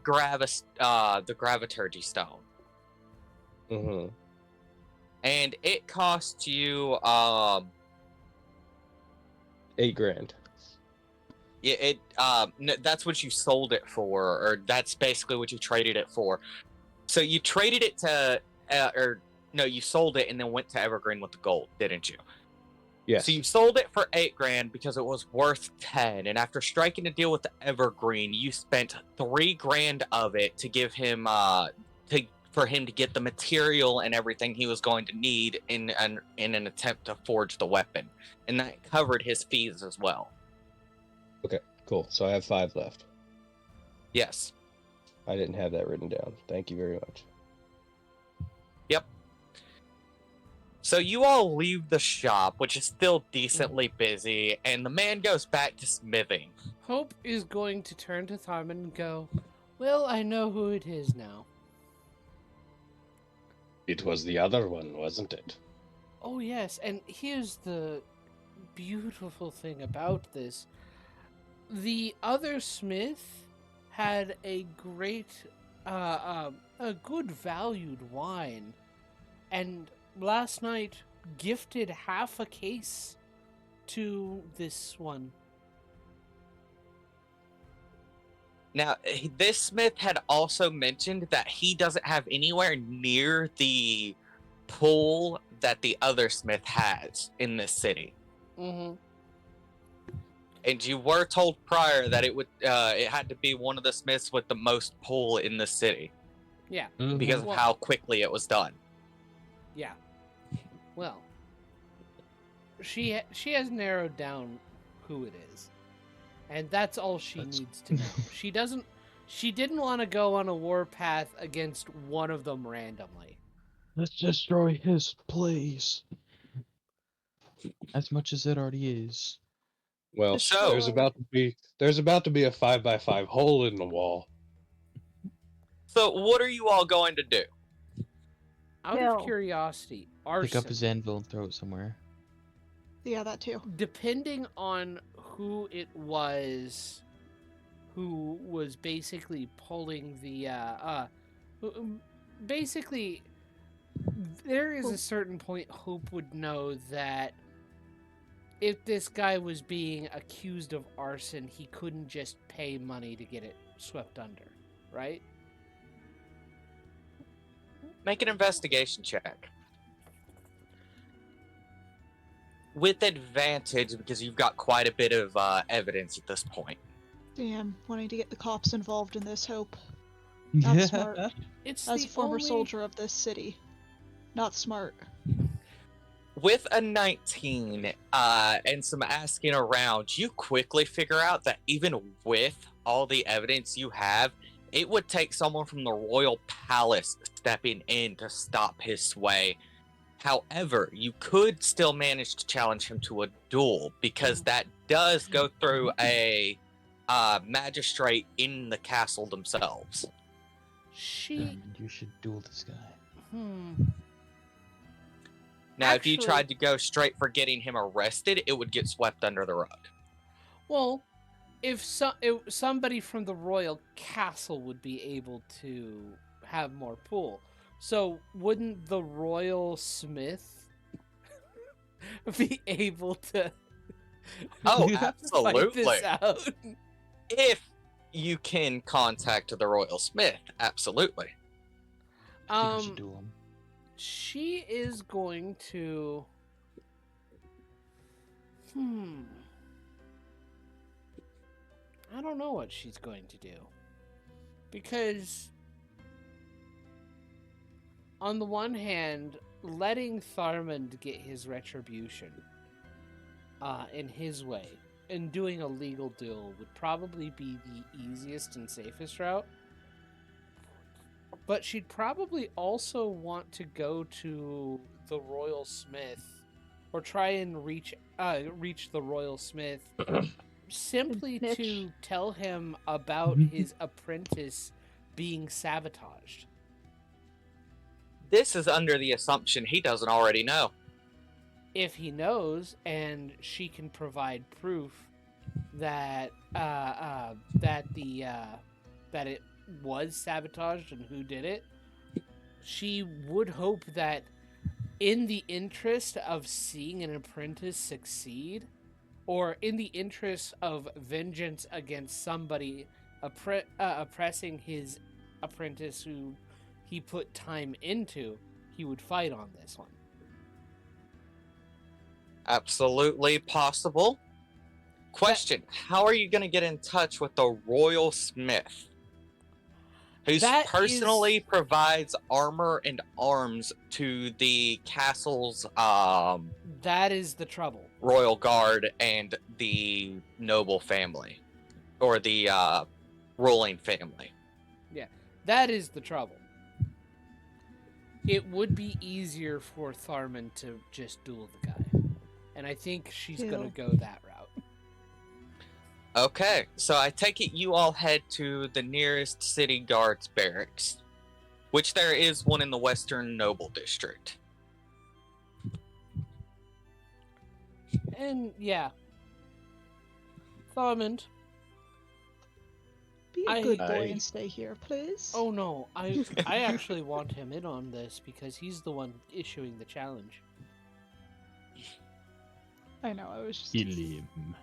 S1: graviturgy stone,
S6: Mm-hmm.
S1: and it cost you
S6: 8 grand.
S1: that's what you sold it for, or that's basically what you traded it for. So you traded it to you sold it and then went to Evergreen with the gold, didn't you?
S6: Yes.
S1: So you sold it for 8 grand because it was worth 10, and after striking a deal with the Evergreen, you spent 3 grand of it to give him for him to get the material and everything he was going to need in an attempt to forge the weapon, and that covered his fees as well.
S6: Okay, cool. So I have 5 left.
S1: Yes.
S6: I didn't have that written down. Thank you very much.
S1: So you all leave the shop, which is still decently busy, and the man goes back to smithing.
S3: Hope is going to turn to Tharman and go, well, I know who it is now.
S6: It was the other one, wasn't it?
S3: Oh, yes, and here's the beautiful thing about this. The other smith had a great, a good valued wine, and last night gifted half a case to this one.
S1: Now, this smith had also mentioned that he doesn't have anywhere near the pool that the other smith has in this city.
S3: Mm-hmm.
S1: And you were told prior that it had to be one of the smiths with the most pull in the city
S3: Yeah,
S1: because of
S3: Well-
S1: how quickly it was done.
S3: yeah. Well, she has narrowed down who it is, and that's all she needs to know. She didn't want to go on a war path against one of them randomly.
S4: Let's destroy his place. As much as it already is.
S6: Well,
S1: So-
S6: there's about to be a 5x5 hole in the wall.
S1: So what are you all going to do?
S3: Out
S2: Kill.
S3: of curiosity,
S4: Pick up
S3: arson.
S4: his anvil and throw it somewhere.
S2: Yeah, that too.
S3: Depending on who it was who was basically pulling the basically there is a certain point Hope would know that if this guy was being accused of arson, he couldn't just pay money to get it swept under, right?
S1: Make an investigation check. With advantage, because you've got quite a bit of evidence at this point.
S2: Damn, wanting to get the cops involved in this, Hope. Not smart.
S3: It's
S2: As
S3: the
S2: a former
S3: only...
S2: soldier of this city. Not smart.
S1: With a 19 and some asking around, you quickly figure out that even with all the evidence you have, it would take someone from the royal palace stepping in to stop his sway. However, you could still manage to challenge him to a duel, because that does go through a magistrate in the castle themselves.
S3: She.
S4: You should duel this guy.
S1: Now, if you
S3: Actually-
S1: tried to go straight for getting him arrested, it would get swept under the rug.
S3: Well, if somebody from the royal castle would be able to have more pull, so wouldn't the royal smith be able to?
S1: Oh,
S3: fight
S1: absolutely.
S3: this out?
S1: If you can contact the royal smith, absolutely.
S4: I think you should duel him.
S3: She is going to. I don't know what she's going to do. Because, on the one hand, letting Tharmand get his retribution in his way and doing a legal duel would probably be the easiest and safest route. But she'd probably also want to go to the Royal Smith or try and reach the Royal Smith simply
S2: Snitch.
S3: to tell him about his apprentice being sabotaged.
S1: This is under the assumption he doesn't already know.
S3: If he knows and she can provide proof that that it was sabotaged and who did it, she would hope that in the interest of seeing an apprentice succeed, or in the interest of vengeance against somebody oppressing his apprentice who he put time into, he would fight on this one.
S1: Absolutely possible. Question: how are you going to get in touch with the royal smith, who
S3: That
S1: personally
S3: is-
S1: provides armor and arms to the castle's
S3: That is the trouble.
S1: royal guard and the noble family, or the ruling family?
S3: That is the trouble. It would be easier for Tharman to just duel the guy. And I think she's
S2: Ew.
S3: going to go that route.
S1: Okay, so I take it you all head to the nearest city guards barracks, which there is one in the Western Noble District.
S3: And yeah. Tharman.
S2: Be a
S3: I-
S2: good boy
S6: I-
S2: and stay here, please.
S3: Oh no, I actually want him in on this because he's the one issuing the challenge.
S2: I know. I was just.
S4: Kill him.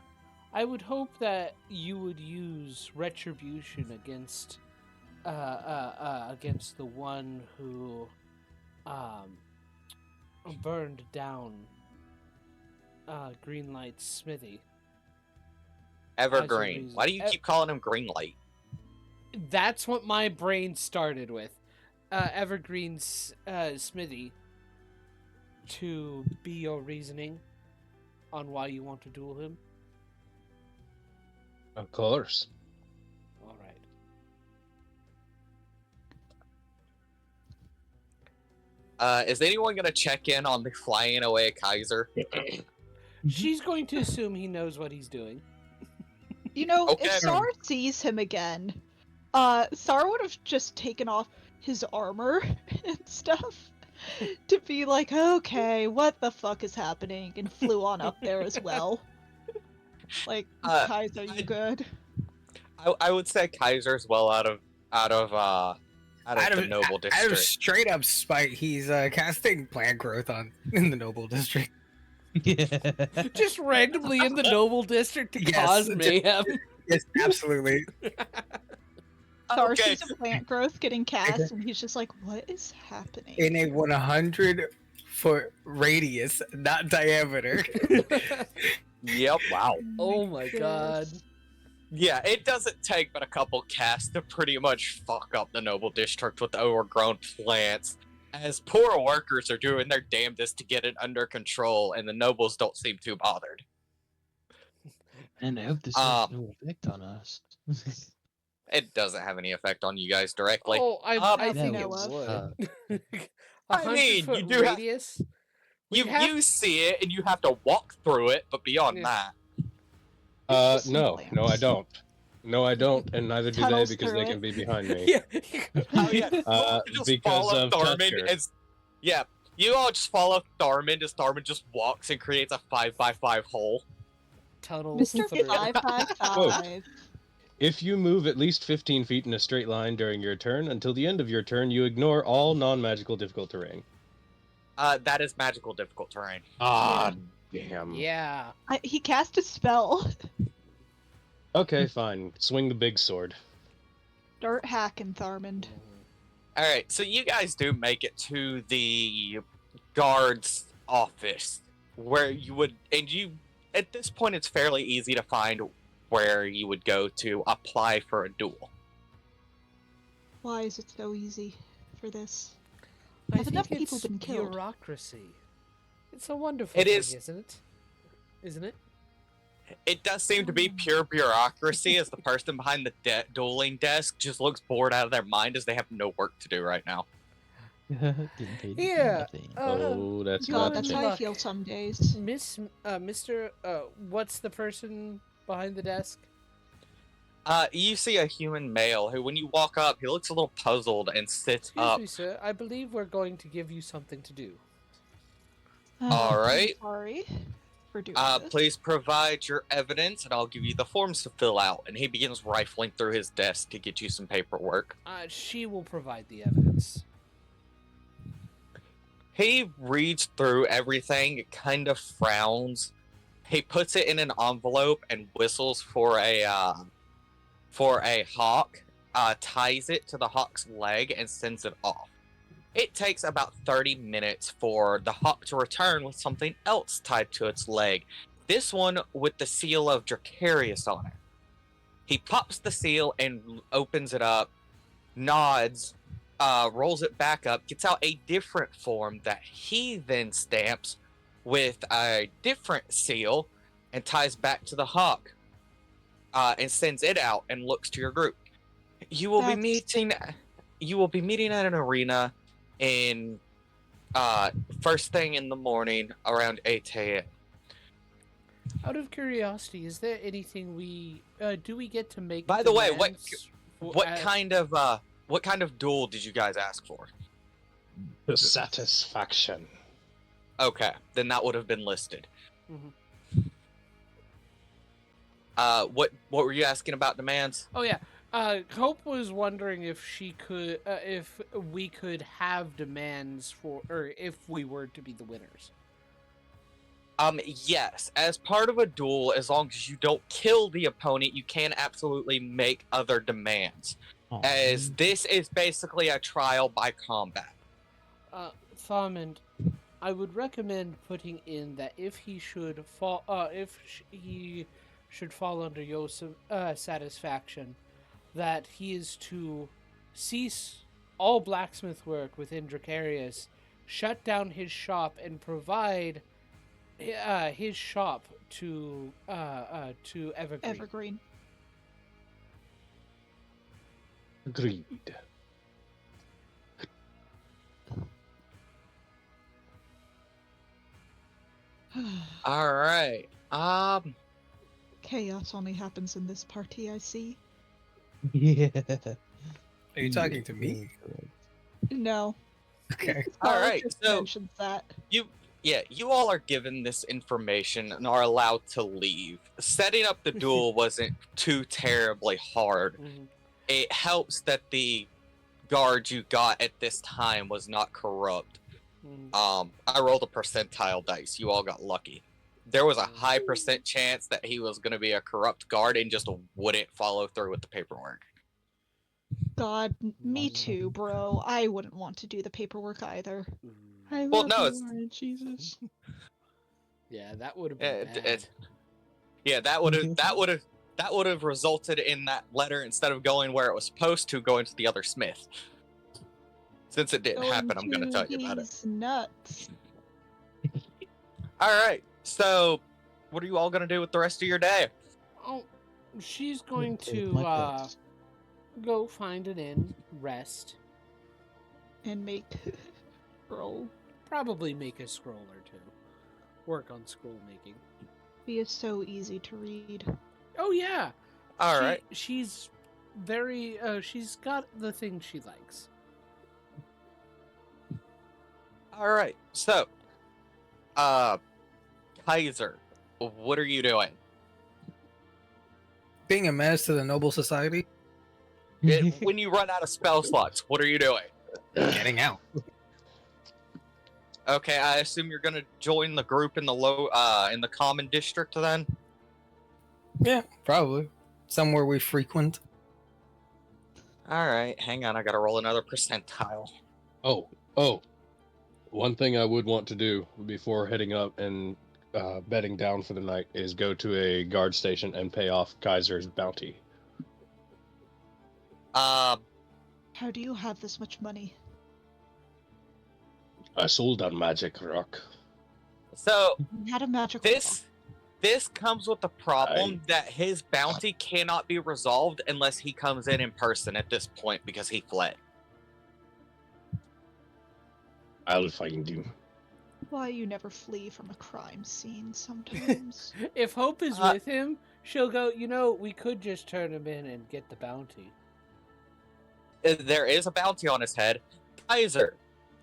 S3: I would hope that you would use retribution against the one who burned down Greenlight's smithy.
S1: Evergreen.
S3: reason.
S1: Why do you keep calling him Greenlight?
S3: That's what my brain started with. Evergreen's smithy. To be your reasoning on why you want to duel him.
S6: Of course.
S3: All right.
S1: Is anyone going to check in on the flying away Kaiser?
S3: She's going to assume he knows what he's doing.
S2: You know,
S1: Okay.
S2: if Sar sees him again, Sar would have just taken off his armor and stuff to be like, okay, what the fuck is happening, and flew on up there as well. Like, Kaiser, you good?
S1: I would say Kaiser's well out of the Noble
S5: Out of
S1: District.
S5: straight up spite, he's casting plant growth in the Noble District.
S4: Yeah.
S3: Just randomly in the Noble District to
S5: Yes,
S3: cause
S5: just-
S3: mayhem.
S5: Yes, absolutely.
S2: Sar
S1: Okay,
S2: sees a plant growth getting cast, and he's just like, what is happening?
S5: In a 100-foot radius, not diameter.
S1: Yep. Wow.
S3: Oh my god.
S1: Yeah, it doesn't take but a couple casts to pretty much fuck up the Noble District with overgrown plants, as poor workers are doing their damnedest to get it under control, and the nobles don't seem too bothered.
S4: And I hope this has no effect on us.
S1: It doesn't have any effect on you guys directly.
S3: Oh, I
S1: Yeah,
S3: think
S2: we
S3: it
S2: will.
S3: would.
S1: I mean,
S3: 100-foot
S1: you do have-
S3: radius?
S1: You see it, and you have to walk through it, but beyond
S3: Yeah.
S1: that,
S6: No,
S2: Some
S6: no, I
S2: plants.
S6: don't. No, I don't, and neither do they
S2: Tunnels
S6: because
S2: through
S6: they can
S2: it.
S6: be behind me.
S3: Yeah.
S1: Oh yeah, just
S6: Because
S1: follow
S6: of
S1: Tharman
S6: Tusker.
S1: as yeah. You all just follow Tharman as Tharman just walks and creates a 5x5 hole.
S3: Tunnels
S2: Mr.
S3: through.
S2: 555.
S6: If you move at least 15 feet in a straight line during your turn, until the end of your turn, you ignore all non-magical difficult terrain.
S1: That is magical difficult terrain.
S6: Ah, damn.
S3: Yeah.
S2: He cast a spell.
S6: Okay, fine. Swing the big sword.
S2: Start hacking, Tharmand.
S1: All right, so you guys do make it to the guard's office, where you would, and you at this point it's fairly easy to find where you would go to apply for a duel.
S2: Why is it so easy for this?
S3: I
S2: Have
S3: think
S2: enough people
S3: it's
S2: been killed?
S3: bureaucracy. It's a wonderful
S1: It
S3: thing,
S1: is.
S3: isn't it? Isn't it?
S1: It does seem to be pure bureaucracy, as the person behind the dueling desk just looks bored out of their mind as they have no work to do right now.
S4: Getting paid to do
S3: Yeah,
S4: nothing.
S6: Oh, that's
S2: God,
S6: not
S2: that's
S6: the
S2: how
S6: thing.
S2: I
S3: Luck.
S2: feel some days.
S3: Mr. What's the person behind the desk?
S1: You see a human male who, when you walk up, he looks a little puzzled and sits
S3: Excuse
S1: up.
S3: me, sir. I believe we're going to give you something to do.
S1: All right.
S2: I'm sorry for doing this.
S1: Please provide your evidence, and I'll give you the forms to fill out. And he begins rifling through his desk to get you some paperwork.
S3: She will provide the evidence.
S1: He reads through everything, kind of frowns. He puts it in an envelope and whistles for a hawk. Ties it to the hawk's leg and sends it off. It takes about 30 minutes for the hawk to return with something else tied to its leg. This one with the seal of Dracarius on it. He pops the seal and opens it up, nods, rolls it back up, gets out a different form that he then stamps with a different seal and ties back to the hawk, and sends it out and looks to your group. You will be meeting at an arena in first thing in the morning around 8 a.m.
S3: Out of curiosity, is there anything we do we get to make?
S1: By the way,
S3: demands
S1: what kind of duel did you guys ask for?
S6: The satisfaction.
S1: Okay, then that would have been listed.
S3: Mhm.
S1: What were you asking about demands?
S3: Oh yeah. Hope was wondering if if we could have demands for, or if we were to be the winners.
S1: Yes. As part of a duel, as long as you don't kill the opponent, you can absolutely make other demands.
S4: Aw.
S1: As this is basically a trial by combat.
S3: Tharmand, I would recommend putting in that if he should fall, he should fall under your satisfaction, that he is to cease all blacksmith work within Dracarius, shut down his shop, and provide his shop to Evergreen.
S2: Evergreen.
S6: Agreed.
S1: All right.
S2: Chaos only happens in this party, I see.
S4: Yeah.
S5: Are you talking to me?
S2: No.
S5: Okay.
S1: All
S2: Sarah
S1: right,
S2: just
S1: so-
S2: mentions that.
S1: You all are given this information and are allowed to leave. Setting up the duel wasn't too terribly hard.
S3: Mhm.
S1: It helps that the guard you got at this time was not corrupt.
S3: Mhm.
S1: I rolled a percentile dice. You all got lucky. There was a high percent chance that he was going to be a corrupt guard and just wouldn't follow through with the paperwork.
S2: God, me too, bro. I wouldn't want to do the paperwork either.
S4: I
S1: Well,
S4: love
S1: no,
S4: you,
S1: it's-
S4: Lord Jesus.
S3: Yeah, that would have been bad.
S1: That would have resulted in that letter, instead of going where it was supposed to, going to the other smith. Since it didn't happen, I'm going to tell you about it.
S2: He's nuts.
S1: All right. So, what are you all going to do with the rest of your day?
S3: Oh, she's going
S4: Save
S3: to
S4: my guts.
S3: go find an inn, rest,
S2: And make roll.
S3: probably make a scroll or two, work on scroll making.
S2: He is so easy to read.
S3: Oh yeah,
S1: All right.
S3: She's very. She's got the thing she likes.
S1: All right. So, Kaiser, what are you doing?
S5: Being a menace to the noble society,
S1: When you run out of spell slots, what are you doing?
S5: getting out.
S1: Okay, I assume you're gonna join the group in the common district then.
S5: Yeah, probably. Somewhere we frequent.
S1: All right, hang on, I gotta roll another percentile.
S6: Oh. One thing I would want to do before heading up and bedding down for the night is go to a guard station and pay off Kaiser's bounty.
S2: How do you have this much money?
S6: I sold a magic rock.
S1: So
S2: You had a magical
S1: this comes with the problem that his bounty cannot be resolved unless he comes in person at this point because he fled.
S6: I'll find you.
S2: Why you never flee from a crime scene sometimes.
S3: If Hope is
S1: Uh,
S3: with him, she'll go. You know, we could just turn him in and get the bounty.
S1: There is a bounty on his head. Kaiser,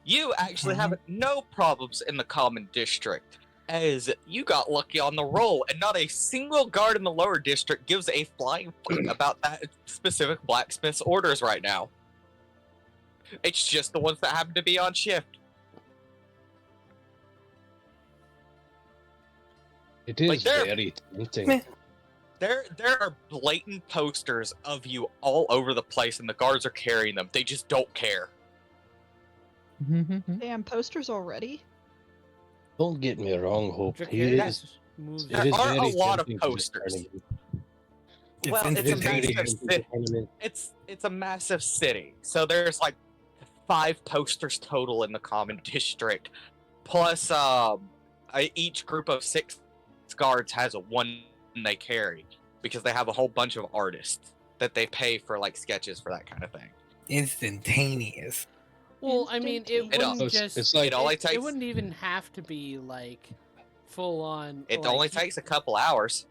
S1: you actually have no problems in the common district, as you got lucky on the roll, and not a single guard in the lower district gives a flying fuck about that specific blacksmith's orders right now. It's just the ones that happen to be on shift.
S6: It is
S1: Like, they're-
S6: very tempting.
S5: Meh.
S1: There are blatant posters of you all over the place, and the guards are carrying them. They just don't care.
S2: Damn, posters already?
S6: Don't get me wrong, Hope.
S3: Dracarys moves.
S1: There
S6: It is
S1: are a
S6: very
S1: lot of
S6: tempting to just
S1: posters.
S6: turn him in.
S1: Well, it's a
S5: entertaining.
S1: massive
S6: Tempting to
S1: city.
S6: turn him in.
S1: It's a massive city, so there's like 5 posters total in the common district. Plus, each group of 6 guards has a one they carry because they have a whole bunch of artists that they pay for like sketches for that kind of thing.
S2: Instantaneous.
S3: Well,
S1: Instantaneous.
S3: I mean, it
S1: It
S3: wouldn't
S6: al-
S3: just.
S6: it's like-
S1: It only
S3: it
S1: takes-
S3: wouldn't even have to be like full on.
S1: It
S3: like,
S1: only takes a couple hours.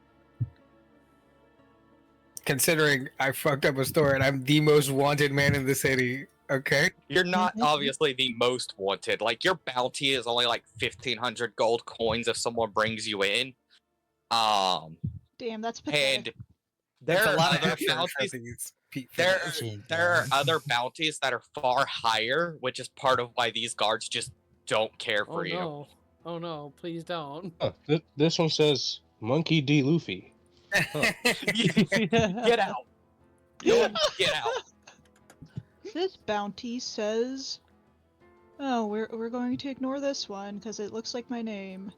S5: Considering I fucked up a store and I'm the most wanted man in the city. Okay.
S1: You're not obviously the most wanted. Like your bounty is only like 1,500 gold coins if someone brings you in.
S2: Damn, that's pathetic.
S1: And there
S5: That's
S1: are
S5: a lot of
S1: other
S5: effort
S1: bounties.
S5: for these
S1: There,
S5: people.
S1: there are other bounties that are far higher, which is part of why these guards just don't care
S3: Oh
S1: for you.
S3: no! Oh no! Please don't.
S6: Huh, this one says Monkey D. Luffy.
S1: Get out! Get out!
S2: This bounty says, "Oh, we're going to ignore this one because it looks like my name,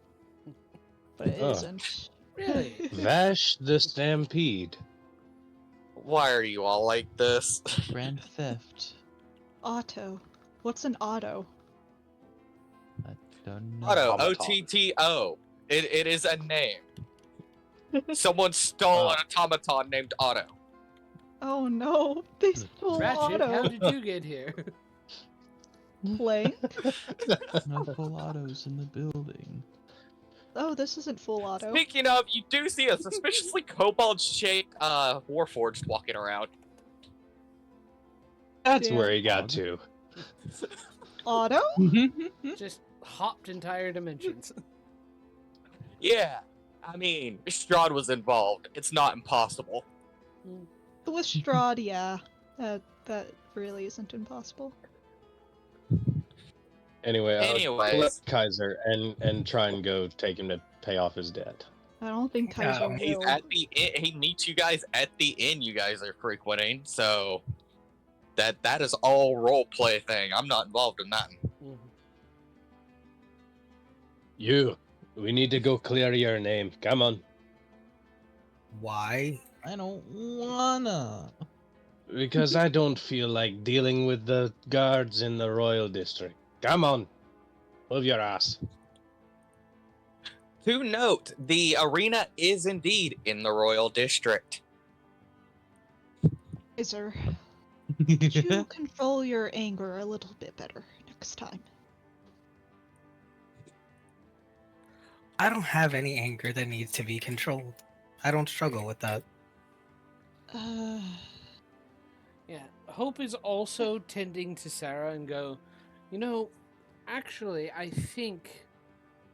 S2: but it
S6: Oh.
S2: isn't."
S3: Really?
S6: Vash the Stampede.
S1: Why are you all like this?
S4: Grand theft.
S2: Otto. What's an auto?
S4: I don't know.
S1: Otto,
S6: Automaton.
S1: OTTO. It is a name. Someone stole
S6: Oh.
S1: an automaton named Otto.
S2: Oh no, they stole
S3: Ratchet, how
S2: Otto.
S3: did you get here?
S2: Plank?
S4: No full autos in the building.
S2: Oh, this isn't full auto.
S1: Speaking of, you do see a suspiciously kobold-shaped Warforged walking around.
S6: That's
S2: Damn.
S6: where he got to.
S2: Auto?
S3: Just hopped entire dimensions.
S1: Yeah, I mean, Strahd was involved. It's not impossible.
S2: With Strahd, yeah. That really isn't impossible.
S6: Anyway, I'll
S1: Anyways.
S6: let Kaiser and try and go take him to pay off his debt.
S2: I don't think Kaiser
S1: He's
S2: will.
S1: at the inn. He meets you guys at the inn you guys are frequenting, so that is all role play thing. I'm not involved in that.
S6: You, we need to go clear your name. Come on.
S5: Why?
S4: I don't wanna.
S6: Because I don't feel like dealing with the guards in the royal district. Come on. Move your ass.
S1: To note, the arena is indeed in the royal district.
S2: Kaiser, could you control your anger a little bit better next time?
S5: I don't have any anger that needs to be controlled. I don't struggle with that.
S3: Yeah, Hope is also tending to Sarah and go, you know, actually, I think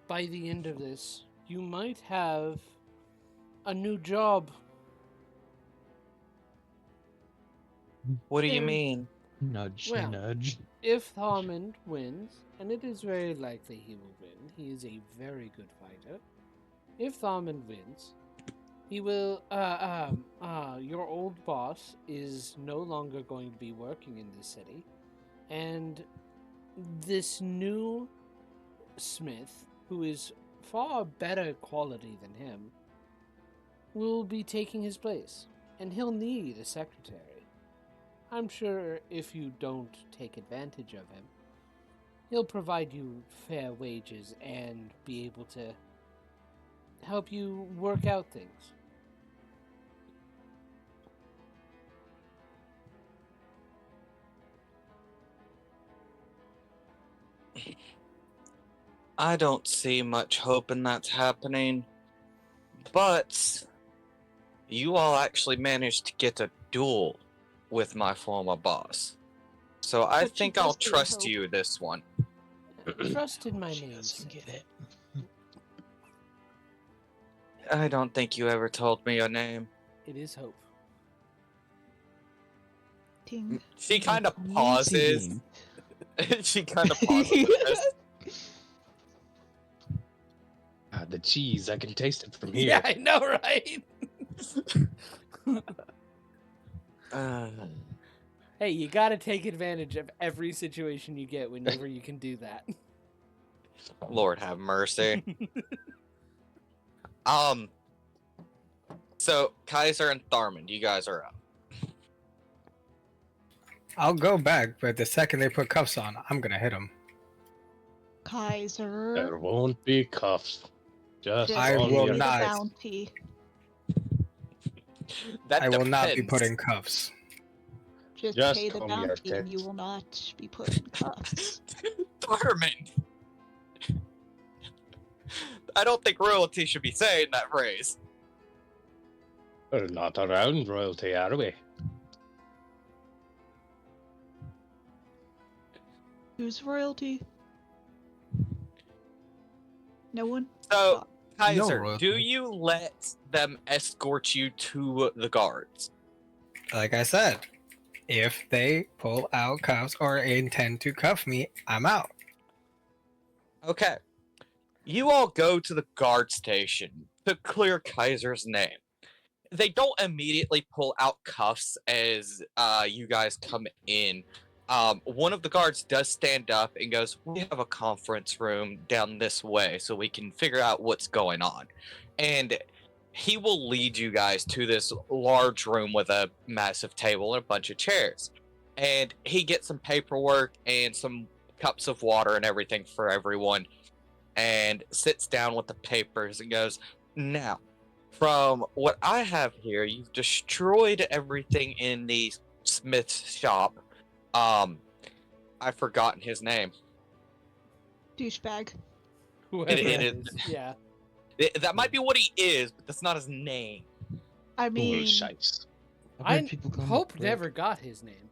S3: by the end of this, you might have a new job.
S1: What do you
S3: And-
S1: mean?
S4: Nudge,
S3: Well,
S4: nudge.
S3: If Thormund wins, and it is very likely he will win, he is a very good fighter. If Thormund wins, he will. Your old boss is no longer going to be working in this city, and this new smith, who is far better quality than him, will be taking his place, and he'll need a secretary. I'm sure if you don't take advantage of him, he'll provide you fair wages and be able to help you work out things.
S1: I don't see much hope in that's happening. But you all actually managed to get a duel with my former boss. So I
S2: But she
S1: think I'll
S2: does see
S1: trust
S2: hope.
S1: you this one.
S3: Trust in my
S4: She
S3: name.
S4: doesn't get it.
S1: I don't think you ever told me your name.
S3: It is Hope.
S2: Ting.
S1: She kind of pauses. She kind of pauses at this.
S6: The cheese, I can taste it from here.
S3: Yeah, I know, right?
S1: Uh,
S3: Hey, you gotta take advantage of every situation you get whenever you can do that.
S1: Lord have mercy. So Kaiser and Tharmand, you guys are up.
S5: I'll go back, but the second they put cuffs on, I'm gonna hit them.
S2: Kaiser.
S6: There won't be cuffs. Just
S2: Just
S5: I
S6: on
S5: will
S2: pay
S6: your
S2: the
S5: not.
S2: bounty.
S1: That
S5: I will not be
S1: depends.
S5: put in cuffs.
S2: Just pay
S6: Just
S2: the
S6: on your
S2: bounty and you
S6: tits.
S2: will not be put in cuffs.
S1: Tharmand. I don't think royalty should be saying that phrase.
S6: We're not around royalty, are we?
S2: Who's royalty? No one?
S1: So, Kaiser,
S5: royalty.
S1: do you let them escort you to the guards?
S5: Like I said, if they pull out cuffs or intend to cuff me, I'm out.
S1: Okay. You all go to the guard station to clear Kaiser's name. They don't immediately pull out cuffs as you guys come in. One of the guards does stand up and goes, "We have a conference room down this way so we can figure out what's going on." And he will lead you guys to this large room with a massive table and a bunch of chairs. And he gets some paperwork and some cups of water and everything for everyone and sits down with the papers and goes, "Now, from what I have here, you've destroyed everything in the smith's shop. I've forgotten his name.
S2: Douchebag.
S3: Whoever
S1: It
S3: it
S1: is-
S3: is. Yeah.
S1: That might be what he is, but that's not his name."
S2: I mean,
S6: Bullshit.
S3: I
S4: people call him
S3: Hope
S4: prick.
S3: never got his name.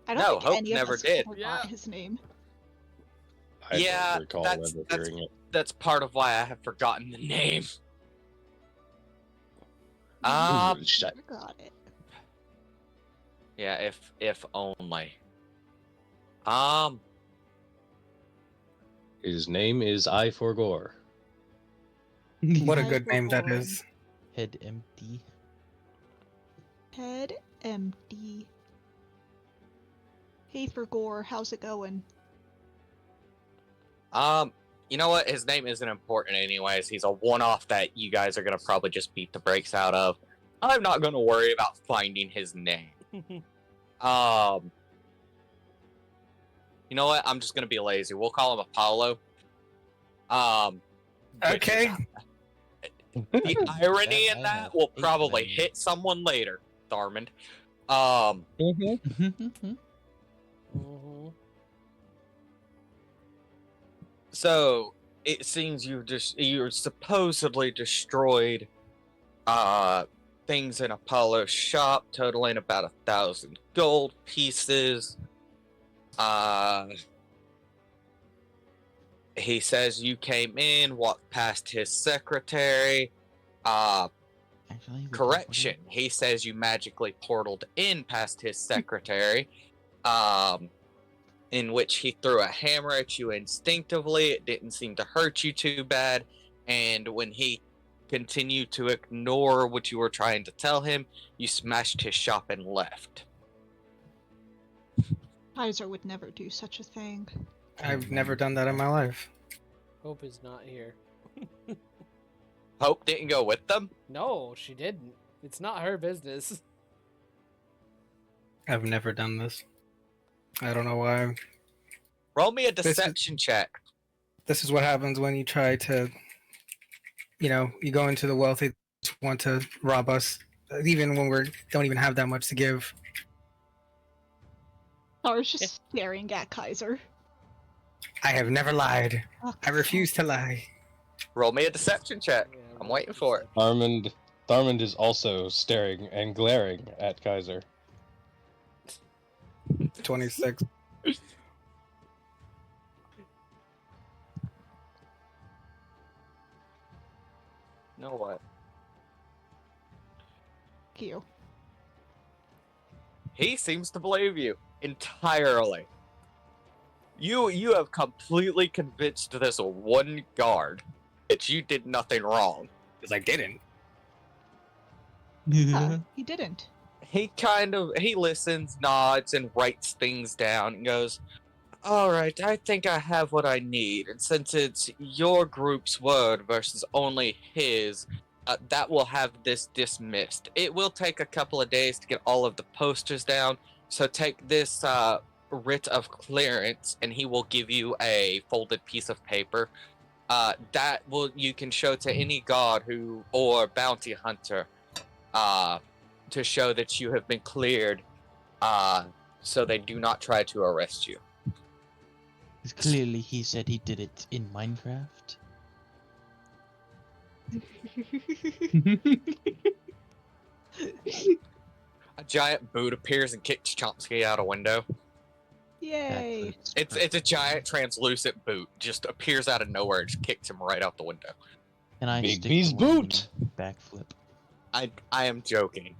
S2: I don't
S1: No,
S2: think
S1: Hope
S2: any
S1: never
S2: of us
S1: did.
S2: ever
S3: Yeah.
S2: got his name.
S6: I
S1: Yeah,
S6: don't recall
S1: that's-
S6: ever
S1: that's-
S6: hearing it.
S1: That's part of why I have forgotten the name.
S6: Bullshit.
S2: Never got it.
S1: Yeah, if only.
S6: His name is I Forgore.
S5: What a
S2: I
S5: good name that
S2: forgot.
S5: is.
S4: Head empty.
S2: Head empty. Hey, for Gore, how's it going?
S1: You know what? His name isn't important anyways. He's a one-off that you guys are gonna probably just beat the brakes out of. I'm not gonna worry about finding his name. You know what? I'm just gonna be lazy. We'll call him Apollo.
S5: Okay.
S1: The irony
S4: That
S1: in
S4: I
S1: that
S4: have
S1: will
S4: 8
S1: probably
S4: names.
S1: hit someone later, Tharmand.
S3: Mhm.
S1: So it seems you're supposedly destroyed things in Apollo's shop, totaling about 1,000 gold pieces. He says you came in, walked past his secretary.
S4: Actually, we
S1: Correction. He says you magically portaled in past his secretary, in which he threw a hammer at you instinctively. It didn't seem to hurt you too bad. And when he continued to ignore what you were trying to tell him, you smashed his shop and left.
S2: Kaiser would never do such a thing.
S5: I've never done that in my life.
S3: Hope is not here.
S1: Hope didn't go with them?
S3: No, she didn't. It's not her business.
S5: I've never done this. I don't know why.
S1: Roll me a
S5: This is-
S1: deception check.
S5: This is what happens when you try to, you go into the wealthy want to rob us, even when we don't even have that much to give.
S2: Sar's just staring at Kaiser.
S5: I have never lied.
S2: Oh,
S5: I refuse to lie.
S1: Roll me a deception check.
S3: Yeah,
S1: I'm waiting for it.
S6: Tharmand is also staring and glaring at Kaiser.
S5: 26.
S1: Know what?
S2: Cute.
S1: He seems to believe you entirely. You have completely convinced this one guard that you did nothing wrong.
S5: Because I didn't.
S2: He didn't.
S1: He listens, nods, and writes things down and goes, "All right, I think I have what I need. And since it's your group's word versus only his, that will have this dismissed. It will take a couple of days to get all of the posters down. So take this writ of clearance, and he will give you a folded piece of paper. You can show to any god or bounty hunter, to show that you have been cleared, so they do not try to arrest you."
S4: Clearly, he said he did it in Minecraft.
S1: A giant boot appears and kicks Chomsky out a window.
S2: Yay.
S1: It's a giant translucent boot, just appears out of nowhere and just kicks him right out the window.
S4: And I
S6: Big
S4: stick
S6: B's
S4: the landing
S6: boot!
S4: Backflip.
S1: I am joking.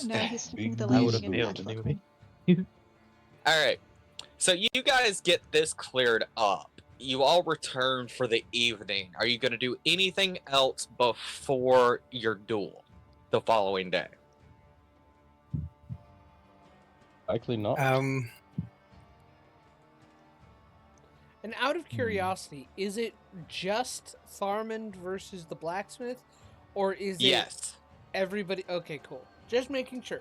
S2: No, he's sticking the
S6: I
S2: landing
S6: would've
S2: in
S6: been able
S2: back
S6: to
S2: button.
S1: Alright, so you guys get this cleared up. You all return for the evening. Are you going to do anything else before your duel the following day?
S6: Likely not.
S3: And out of curiosity, is it just Tharmand versus the blacksmith? Or is it
S1: Yes.
S3: everybody? Okay, cool. Just making sure.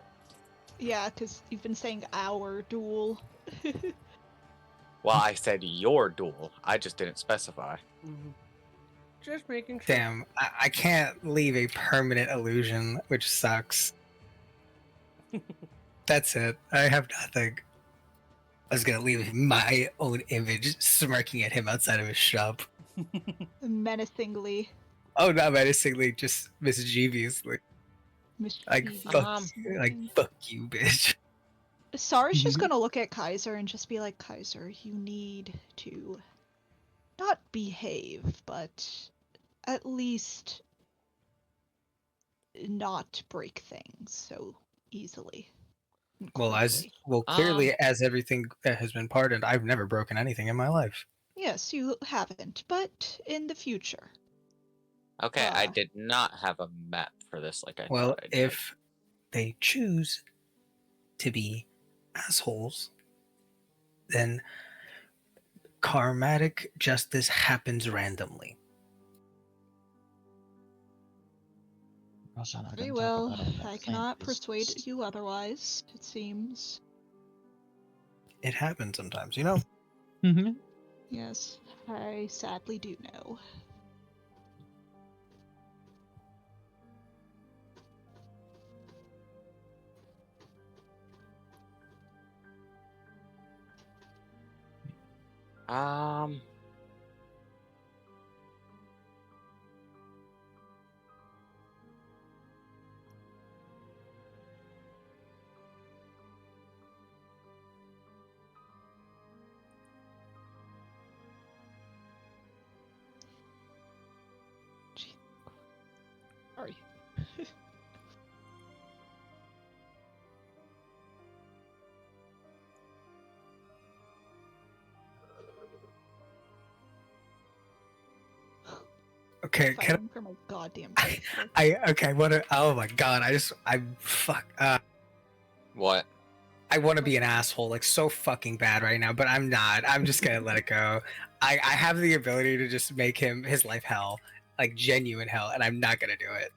S2: Yeah, because you've been saying our duel.
S1: Well, I said your duel. I just didn't specify.
S3: Mm-hmm. Just making sure.
S5: Damn, I can't leave a permanent illusion, which sucks. That's it. I have nothing. I was gonna leave my own image smirking at him outside of his shop.
S2: Menacingly.
S5: Oh, not menacingly, just mischievously. Like
S2: mischievous.
S5: fuck you, bitch.
S2: Sar's just gonna look at Kaiser and just be like, Kaiser, you need to not behave, but at least not break things so easily. and quickly.
S5: Clearly, as everything that has been pardoned, I've never broken anything in my life.
S2: Yes, you haven't, but in the future.
S1: Okay, I
S2: Ah.
S1: did not have a map for this like I
S5: Well,
S1: thought I did.
S5: if they choose to be assholes, then karmatic justice happens randomly.
S4: Also not
S2: Very
S4: gonna talk
S2: well,
S4: about it, but
S2: I cannot
S4: plant is
S2: persuade
S4: just-
S2: you otherwise, it seems.
S5: It happens sometimes, you know?
S4: Mhm.
S2: Yes, I sadly do know.
S1: Um,
S5: Okay, can
S2: Fighting for my goddamn
S5: I?
S2: character.
S5: Okay. What? Oh my god! Fuck.
S1: What?
S5: I want to be an asshole like so fucking bad right now, but I'm not. I'm just gonna let it go. I have the ability to just make his life hell, like genuine hell, and I'm not gonna do it.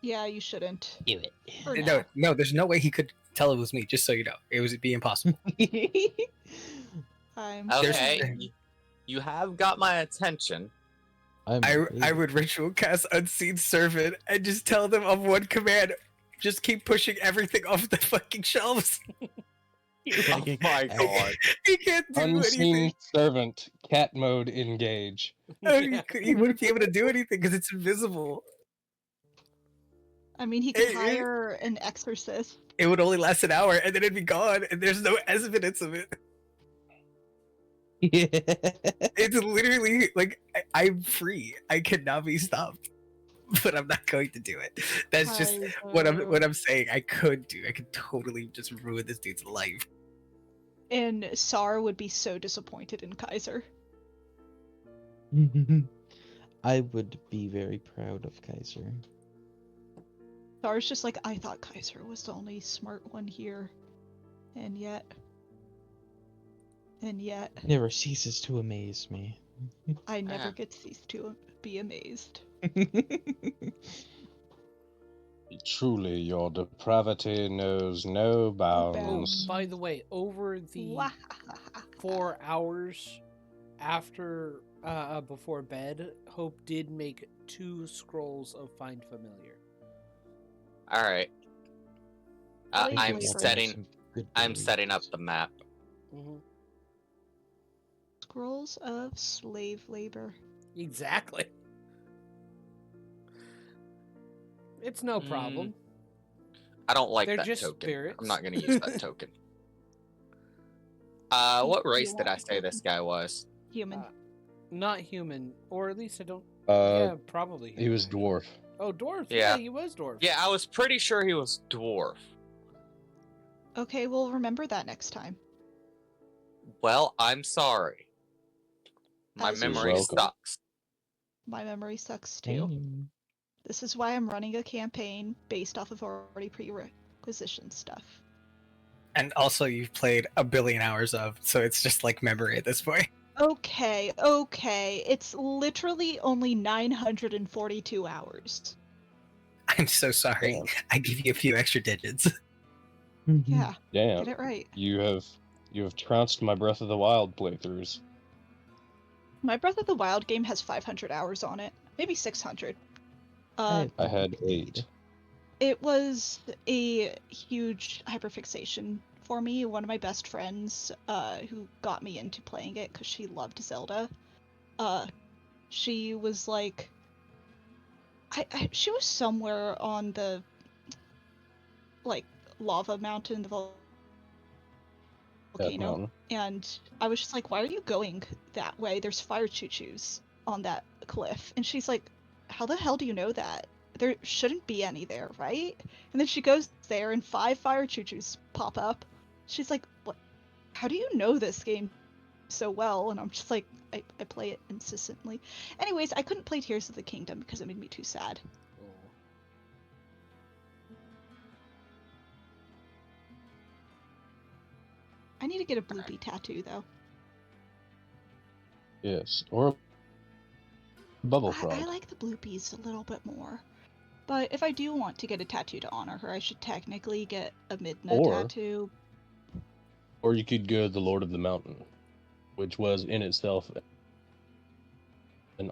S2: Yeah, you shouldn't.
S4: Do it.
S2: For
S5: No,
S2: now.
S5: there's no way he could tell it was me. Just so you know, it'd be impossible.
S2: I'm
S5: There's-
S1: Okay,
S2: sorry.
S1: you have got my attention.
S5: I would ritual cast Unseen Servant and just tell them of one command. Just keep pushing everything off the fucking shelves.
S1: Oh my god.
S5: He can't do
S6: Unseen
S5: anything.
S6: servant, cat mode engage.
S5: He wouldn't be able to do anything because it's invisible.
S2: I mean, he could
S5: It-
S2: hire an exorcist.
S5: It would only last an hour and then it'd be gone, and there's no evidence of it. It's literally like I'm free. I cannot be stopped, but I'm not going to do it. That's just what I'm saying. I could totally just ruin this dude's life.
S2: And Sar would be so disappointed in Kaiser.
S4: I would be very proud of Kaiser.
S2: Sar's just like, I thought Kaiser was the only smart one here. And yet.
S4: Never ceases to amaze me.
S2: I never
S1: Ah.
S2: get to cease to be amazed.
S6: Truly, your depravity knows no bounds.
S3: By the way, over the
S2: Wah.
S3: 4 hours after before bed, Hope did make 2 scrolls of Find Familiar.
S1: All right.
S2: Slave
S1: I'm
S2: labor.
S1: setting up the map.
S3: Mm-hmm.
S2: Scrolls of slave labor.
S3: Exactly. It's no problem.
S1: I don't like
S3: They're
S1: that
S3: just
S1: token.
S3: spirits.
S1: I'm not going to use that token. What race did I say this guy was?
S2: Human.
S3: Not human, or at least I don't.
S6: Uh,
S3: Yeah, probably.
S6: he was
S3: human.
S6: dwarf.
S3: Oh, dwarf.
S1: Yeah.
S3: Yeah, he was dwarf.
S1: Yeah, I was pretty sure he was dwarf.
S2: Okay, we'll remember that next time.
S1: Well, I'm sorry. My
S2: As
S1: memory
S6: usual.
S1: sucks.
S2: My memory sucks too. This is why I'm running a campaign based off of already prerequisition stuff.
S5: And also, you've played a billion hours of, so it's just like memory at this point.
S2: Okay. It's literally only 942 hours.
S5: I'm so sorry.
S6: Damn.
S5: I give you a few extra digits.
S2: Yeah,
S6: Damn,
S2: get it right.
S6: you have trounced my Breath of the Wild playthroughs.
S2: My Breath of the Wild game has 500 hours on it. Maybe 600.
S6: I had 8.
S2: It was a huge hyperfixation for me. One of my best friends, who got me into playing it because she loved Zelda, she was like, she was somewhere on the, like, lava mountain, the volcano,
S6: Mountain.
S2: and I was just like, why are you going that way? There's fire choo-choos on that cliff. And she's like, how the hell do you know that? There shouldn't be any there, right? And then she goes there and 5 fire choo-choos pop up. She's like, what? How do you know this game so well? And I'm just like, I play it incessantly. Anyways, I couldn't play Tears of the Kingdom because it made me too sad. I need to get a Bloopy tattoo though.
S6: Yes, or Bubble Frog.
S2: I like the Bloopies a little bit more. But if I do want to get a tattoo to honor her, I should technically get a Midna
S6: Or-
S2: tattoo.
S6: Or you could go the Lord of the Mountain, which was in itself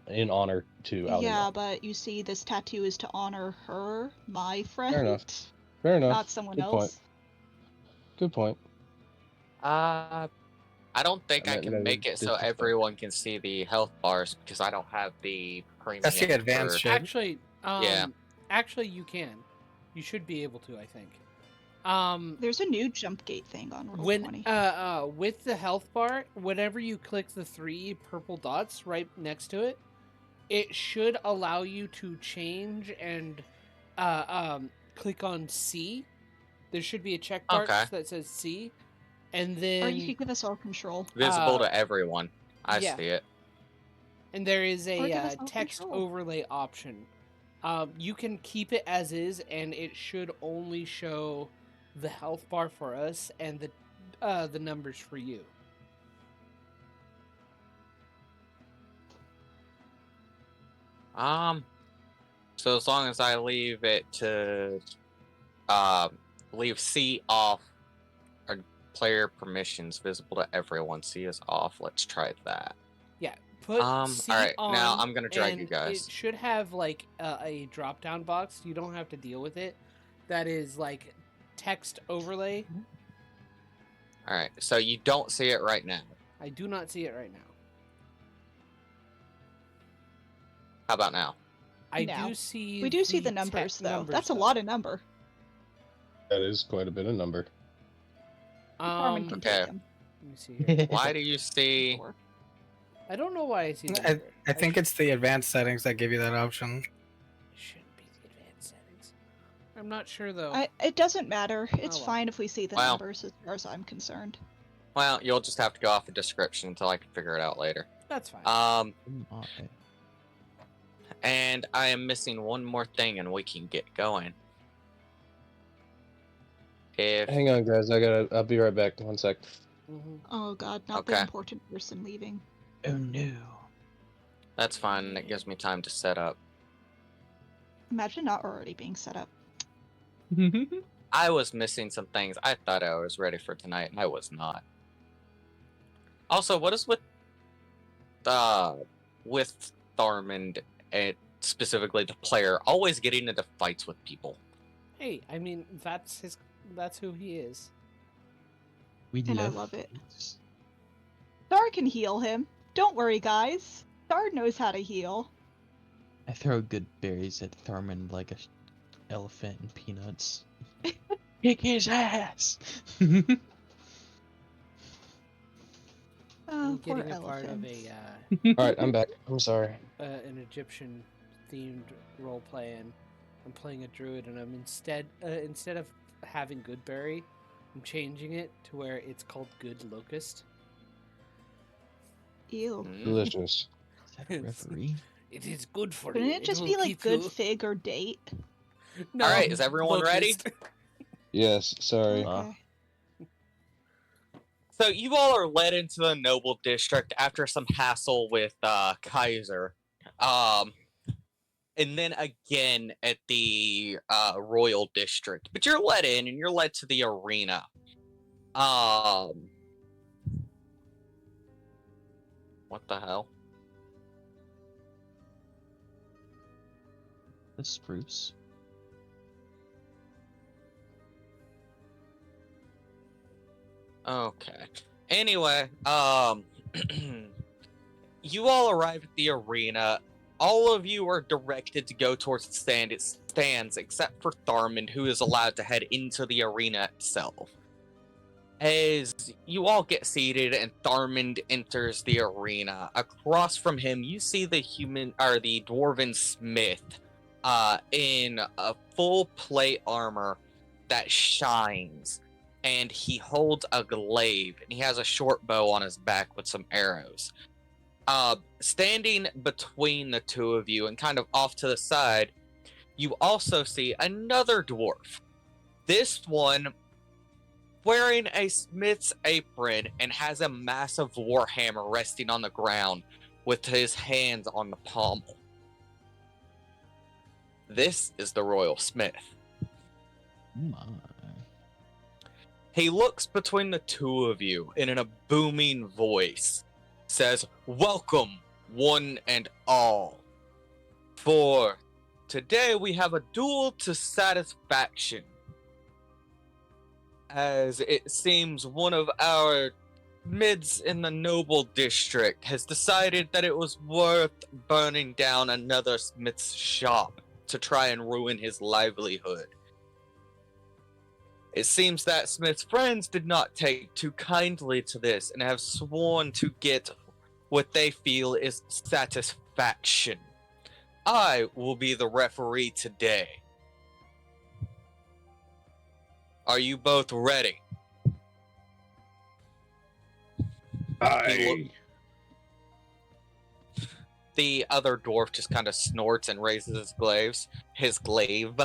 S6: in honor to Alima.
S2: Yeah, but you see, this tattoo is to honor her, my friend.
S6: enough. Fair enough.
S2: Not someone
S6: Good
S2: else.
S6: point. Good point.
S1: I don't think
S6: I
S1: I
S6: meant
S1: can
S6: no
S1: make it so
S6: disrespect.
S1: everyone can see the health bars because I don't have the premium.
S5: That's the advanced
S1: for-
S5: shit.
S3: Actually,
S1: Yeah.
S3: Actually, you can. You should be able to, I think.
S2: There's a new jump gate thing on Roll20.
S3: When with the health bar, whenever you click the 3 purple dots right next to it, it should allow you to change and click on C. There should be a checkbox
S1: Okay.
S3: that says C, and then
S2: Or you could give us all control.
S1: Visible to everyone. I
S3: yeah.
S1: see it.
S3: And there is
S2: Or give
S3: a
S2: us more
S3: text
S2: control.
S3: overlay option. You can keep it as is, and it should only show the health bar for us and the numbers for you.
S1: So as long as I leave it to leave C off, or player permissions visible to everyone, C is off. Let's try that.
S3: Yeah, put C
S1: alright,
S3: on.
S1: now I'm gonna drag
S3: and
S1: you guys.
S3: It should have like a drop down box. You don't have to deal with it. That is like text overlay.
S1: Alright, so you don't see it right now.
S3: I do not see it right now.
S1: How about now?
S3: I
S2: No.
S3: do see.
S2: We do see the numbers, though. That's a lot of number.
S6: That is quite a bit of number.
S2: Carmen can
S1: okay.
S2: take him.
S3: Let me see here.
S1: Why do you see...
S2: Sure.
S3: I don't know why I see the
S5: I think it's the advanced settings that give you that option.
S3: It shouldn't be the advanced settings. I'm not sure though.
S2: It doesn't matter. It's
S3: well.
S2: fine if we see the
S1: Well.
S2: numbers, as far as I'm concerned.
S1: Well, you'll just have to go off the description until I can figure it out later.
S3: That's fine.
S4: Okay.
S1: And I am missing one more thing and we can get going. If...
S6: Hang on, guys. I'll be right back. 1 sec.
S3: Mhm.
S2: Oh god, not the
S1: Okay.
S2: important person leaving.
S4: Oh no.
S1: That's fine, it gives me time to set up.
S2: Imagine not already being set up.
S1: I was missing some things. I thought I was ready for tonight, and I was not. Also, what is with Thormund, and specifically the player, always getting into fights with people?
S3: Hey, I mean that's who he is.
S4: We
S2: And I love it. Star can heal him. Don't worry, guys. Star knows how to heal.
S4: I throw good berries at Thurman like a elephant and peanuts. Kick his ass!
S2: Oh, poor
S3: Getting a part of
S2: elephant.
S6: All right, I'm back. I'm sorry.
S3: An Egyptian themed role play, and I'm playing a druid, and I'm instead of having Goodberry, I'm changing it to where it's called Good Locust.
S2: Ew.
S6: Delicious.
S4: Is that a referee?
S3: It is good for
S2: Couldn't
S3: you.
S2: it just
S3: will
S2: be like
S3: keep
S2: good
S3: you-
S2: fig or date?
S3: No,
S1: Alright, is everyone ready?
S3: Locust.
S6: Yes, sorry.
S2: Okay.
S1: So you all are led into the noble district after some hassle with Kaiser. And then again at the royal district. But you're led in and you're led to the arena. What the hell?
S4: The spruce.
S1: Okay. Anyway, you all arrive at the arena. All of you are directed to go towards the stands, except for Thormund, who is allowed to head into the arena itself. As you all get seated and Thormund enters the arena, across from him, you see the dwarven smith, in a full plate armor that shines. And he holds a glaive, and he has a short bow on his back with some arrows. Standing between the two of you and kind of off to the side, you also see another dwarf. This one wearing a smith's apron and has a massive warhammer resting on the ground with his hands on the pommel. This is the royal smith.
S4: My.
S1: He looks between the two of you and in a booming voice says, "Welcome, one and all. For today we have a duel to satisfaction. As it seems one of our mids in the noble district has decided that it was worth burning down another smith's shop to try and ruin his livelihood. It seems that Smith's friends did not take too kindly to this and have sworn to get what they feel is satisfaction. I will be the referee today. Are you both ready?" The other dwarf just kind of snorts and raises his glaive.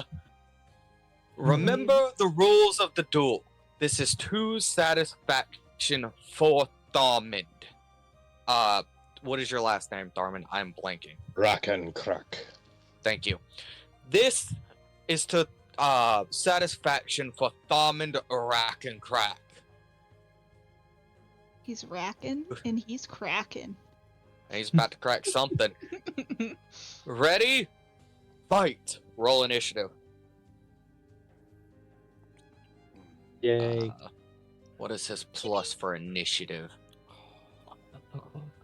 S1: Remember the rules of the duel. This is to satisfaction for Thormund. What is your last name, Thormund? I'm blanking.
S6: Rock and crack.
S1: Thank you. This is to satisfaction for Thormund Rack and Crack.
S2: He's racking and he's cracking.
S1: He's about to crack something. Ready? Fight. Roll initiative.
S6: Yay.
S1: What is his plus for initiative?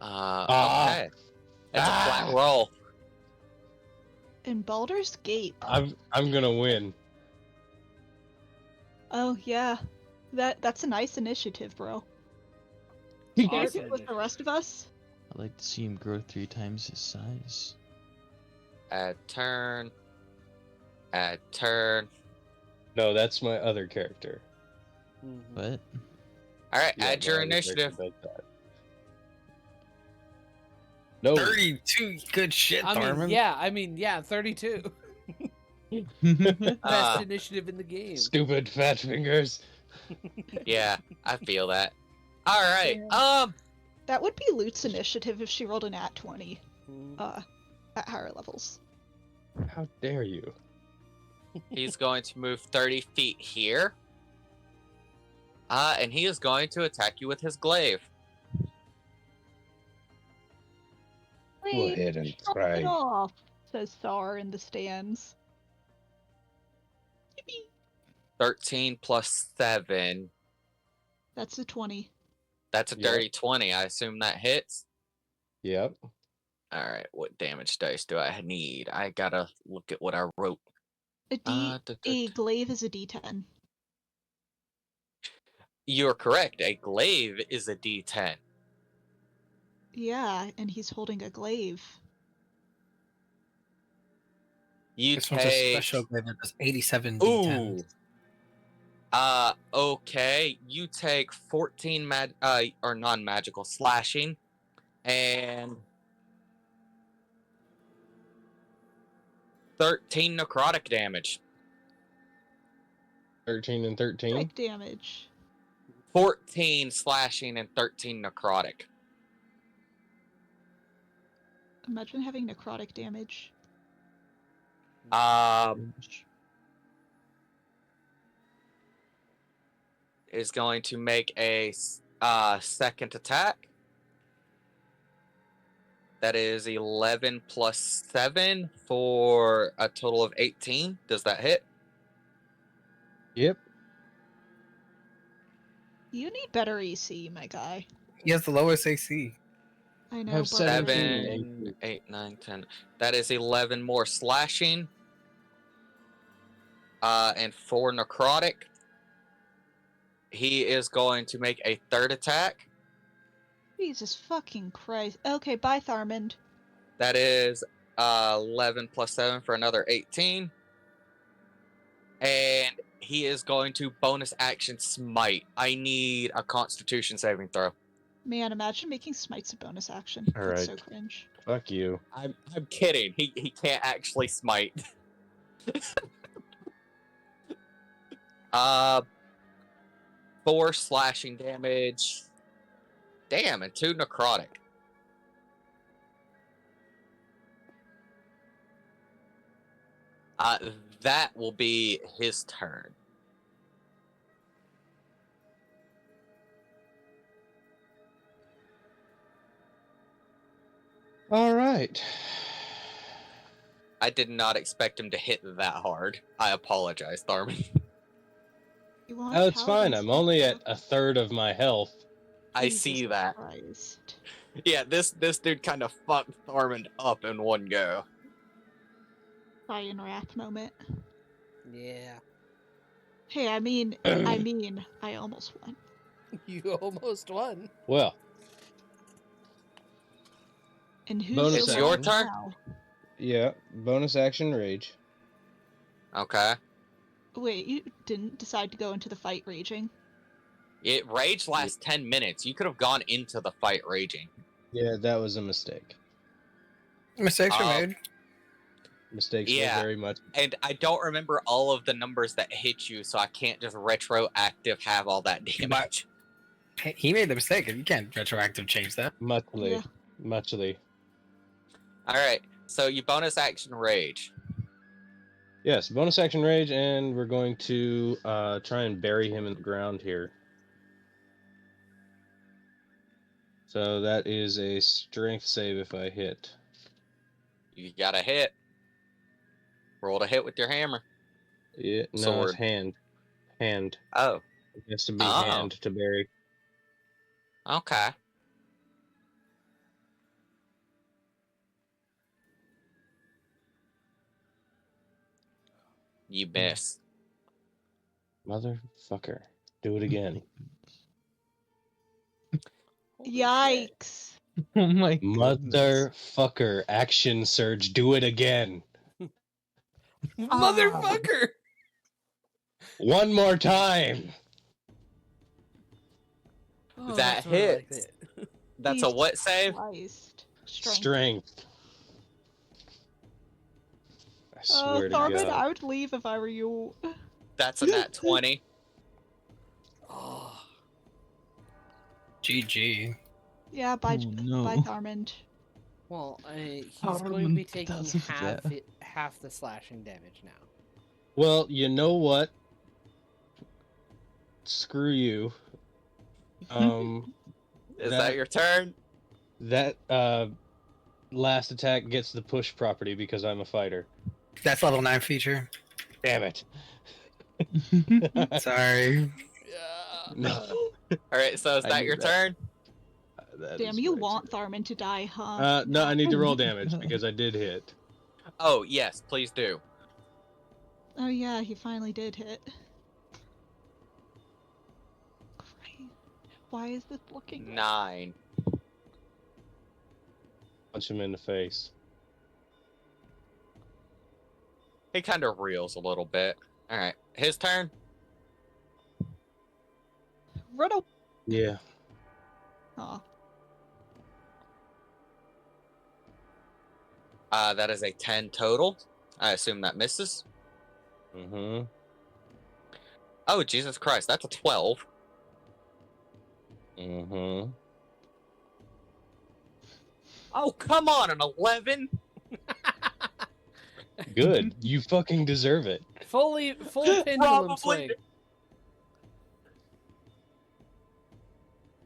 S6: Ah.
S1: Okay. It's a flat roll.
S2: And Baldur's Gate.
S6: I'm gonna win.
S2: Oh yeah, that's a nice initiative, bro.
S3: Awesome
S2: Share it with the rest of us.
S4: I'd like to see him grow 3 times his size.
S1: Add turn. Add turn.
S6: No, that's my other character.
S3: Mhm.
S4: What?
S1: Alright,
S6: Yeah,
S1: add
S6: my
S1: your
S6: other
S1: initiative.
S6: character does that. No.
S5: 32, good shit, Thormund.
S3: I mean, 32.
S1: Uh,
S3: Best initiative in the game.
S6: Stupid fat fingers.
S1: Yeah, I feel that. Alright,
S2: That would be Loot's initiative if she rolled an at 20
S3: Mhm.
S2: at higher levels.
S6: How dare you?
S1: he's going to move 30 feet here. And he is going to attack you with his glaive.
S6: Go ahead and
S2: Chop
S6: try.
S2: it off, says Thar in the stands. Yippee.
S1: 13 plus 7.
S2: That's a 20.
S1: That's a
S6: Yeah.
S1: dirty 20. I assume that hits.
S6: Yep.
S1: Alright, what damage dice do I need? I gotta look at what I wrote.
S2: A glaive is a D10.
S1: You're correct. A glaive is a D10.
S2: Yeah, and he's holding a glaive.
S1: You
S5: This one's a
S1: take.
S5: special glaive that does 87 D10.
S1: Ooh. Okay. You take 14 or non-magical slashing, and 13 necrotic damage.
S6: 13 and 13.
S2: Strike damage.
S1: 14 slashing and 13 necrotic.
S2: Imagine having necrotic damage.
S1: Is going to make a second attack. That is 11 plus 7 for a total of 18. Does that hit?
S6: Yep.
S2: You need better AC, my guy.
S5: He has the lowest AC.
S2: I know,
S6: Have
S2: but
S1: 7, 8, 9, 10. That is 11 more slashing. And 4 necrotic. He is going to make a third attack.
S2: Jesus fucking Christ. Okay, bye, Tharmand.
S1: That is 11 plus 7 for another 18. And he is going to bonus action smite. I need a constitution saving throw.
S2: Man, imagine making smites a bonus action.
S6: All
S2: That's
S6: right.
S2: so cringe.
S6: Fuck you.
S1: I'm kidding. He can't actually smite. 4 slashing damage. Damn, and 2 necrotic. That will be his turn.
S6: All right.
S1: I did not expect him to hit that hard. I apologize, Tharman.
S2: You want
S6: Oh, it's fine.
S2: paladins
S6: I'm
S2: to
S6: only
S2: have-
S6: at a third of my health.
S1: I
S2: Jesus
S1: see that.
S2: Christ.
S1: Yeah, this dude kind of fucked Tharman up in one go.
S2: Ryan Wrath moment.
S3: Yeah.
S2: Hey, I mean, I almost won.
S3: You almost won.
S6: Well,
S2: And who's
S6: Bonus
S2: still
S1: It's your
S2: alive
S1: turn?
S2: now?
S6: yeah. Bonus action rage.
S1: Okay.
S2: Wait, you didn't decide to go into the fight raging?
S1: Rage lasts 10 minutes. You could have gone into the fight raging.
S6: Yeah, that was a mistake.
S5: Mistakes were made.
S6: Mistakes
S1: Yeah.
S6: were very much.
S1: And I don't remember all of the numbers that hit you, so I can't just retroactive have all that damage.
S5: He made the mistake. You can't retroactive change that.
S6: Muchly.
S2: Yeah.
S6: Muchly.
S1: Alright, so you bonus action rage.
S6: Yes, bonus action rage, and we're going to try and bury him in the ground here. So that is a strength save if I hit.
S1: You got a hit. Roll to hit with your hammer.
S6: Yeah, no,
S1: Sword.
S6: it's hand. Hand.
S1: Oh,
S6: It has to be
S1: Oh.
S6: hand to bury.
S1: okay. You miss.
S6: Motherfucker. Do it again.
S3: Holy shit.
S2: Yikes.
S4: Oh my goodness.
S6: Motherfucker. Action surge. Do it again.
S3: Motherfucker!
S6: One more time.
S3: Oh,
S1: That
S3: that's what I like
S1: hits.
S3: it.
S1: That's a
S2: Jesus
S1: what save?
S2: Christ. Strength.
S6: Strength. I swear to
S2: Thorman,
S6: God.
S2: I would leave if I were you.
S1: That's a nat 20.
S3: Oh,
S5: GG.
S2: Yeah, bye,
S4: Oh, no.
S2: bye, Thormund.
S3: well, he's
S4: How
S3: going to be
S4: does
S3: taking
S4: that?
S3: half the slashing damage now.
S6: Well, you know what? Screw you.
S1: Is that your turn?
S6: That last attack gets the push property because I'm a fighter.
S5: That's level 9 feature.
S6: Damn it.
S5: Sorry.
S3: Yeah.
S6: No.
S1: Alright, so is
S6: I
S1: that
S6: knew
S1: your
S6: that.
S1: turn?
S6: That
S2: Damn,
S6: is
S2: you
S6: my
S2: want
S6: turn.
S2: Thorman to die, huh?
S6: No, I need to roll damage because I did hit.
S1: Oh, yes, please do.
S2: Oh yeah, he finally did hit. Great. Why is this looking like...
S1: 9.
S6: Punch him in the face.
S1: He kind of reels a little bit. Alright, his turn?
S2: Run away!
S6: Yeah.
S2: Aw.
S1: That is a 10 total. I assume that misses.
S6: Mm-hmm.
S1: Oh, Jesus Christ, that's a 12.
S6: Mm-hmm.
S1: Oh, come on, an 11?
S6: Good. You fucking deserve it.
S3: Full pendulum
S1: Probably.
S3: swing.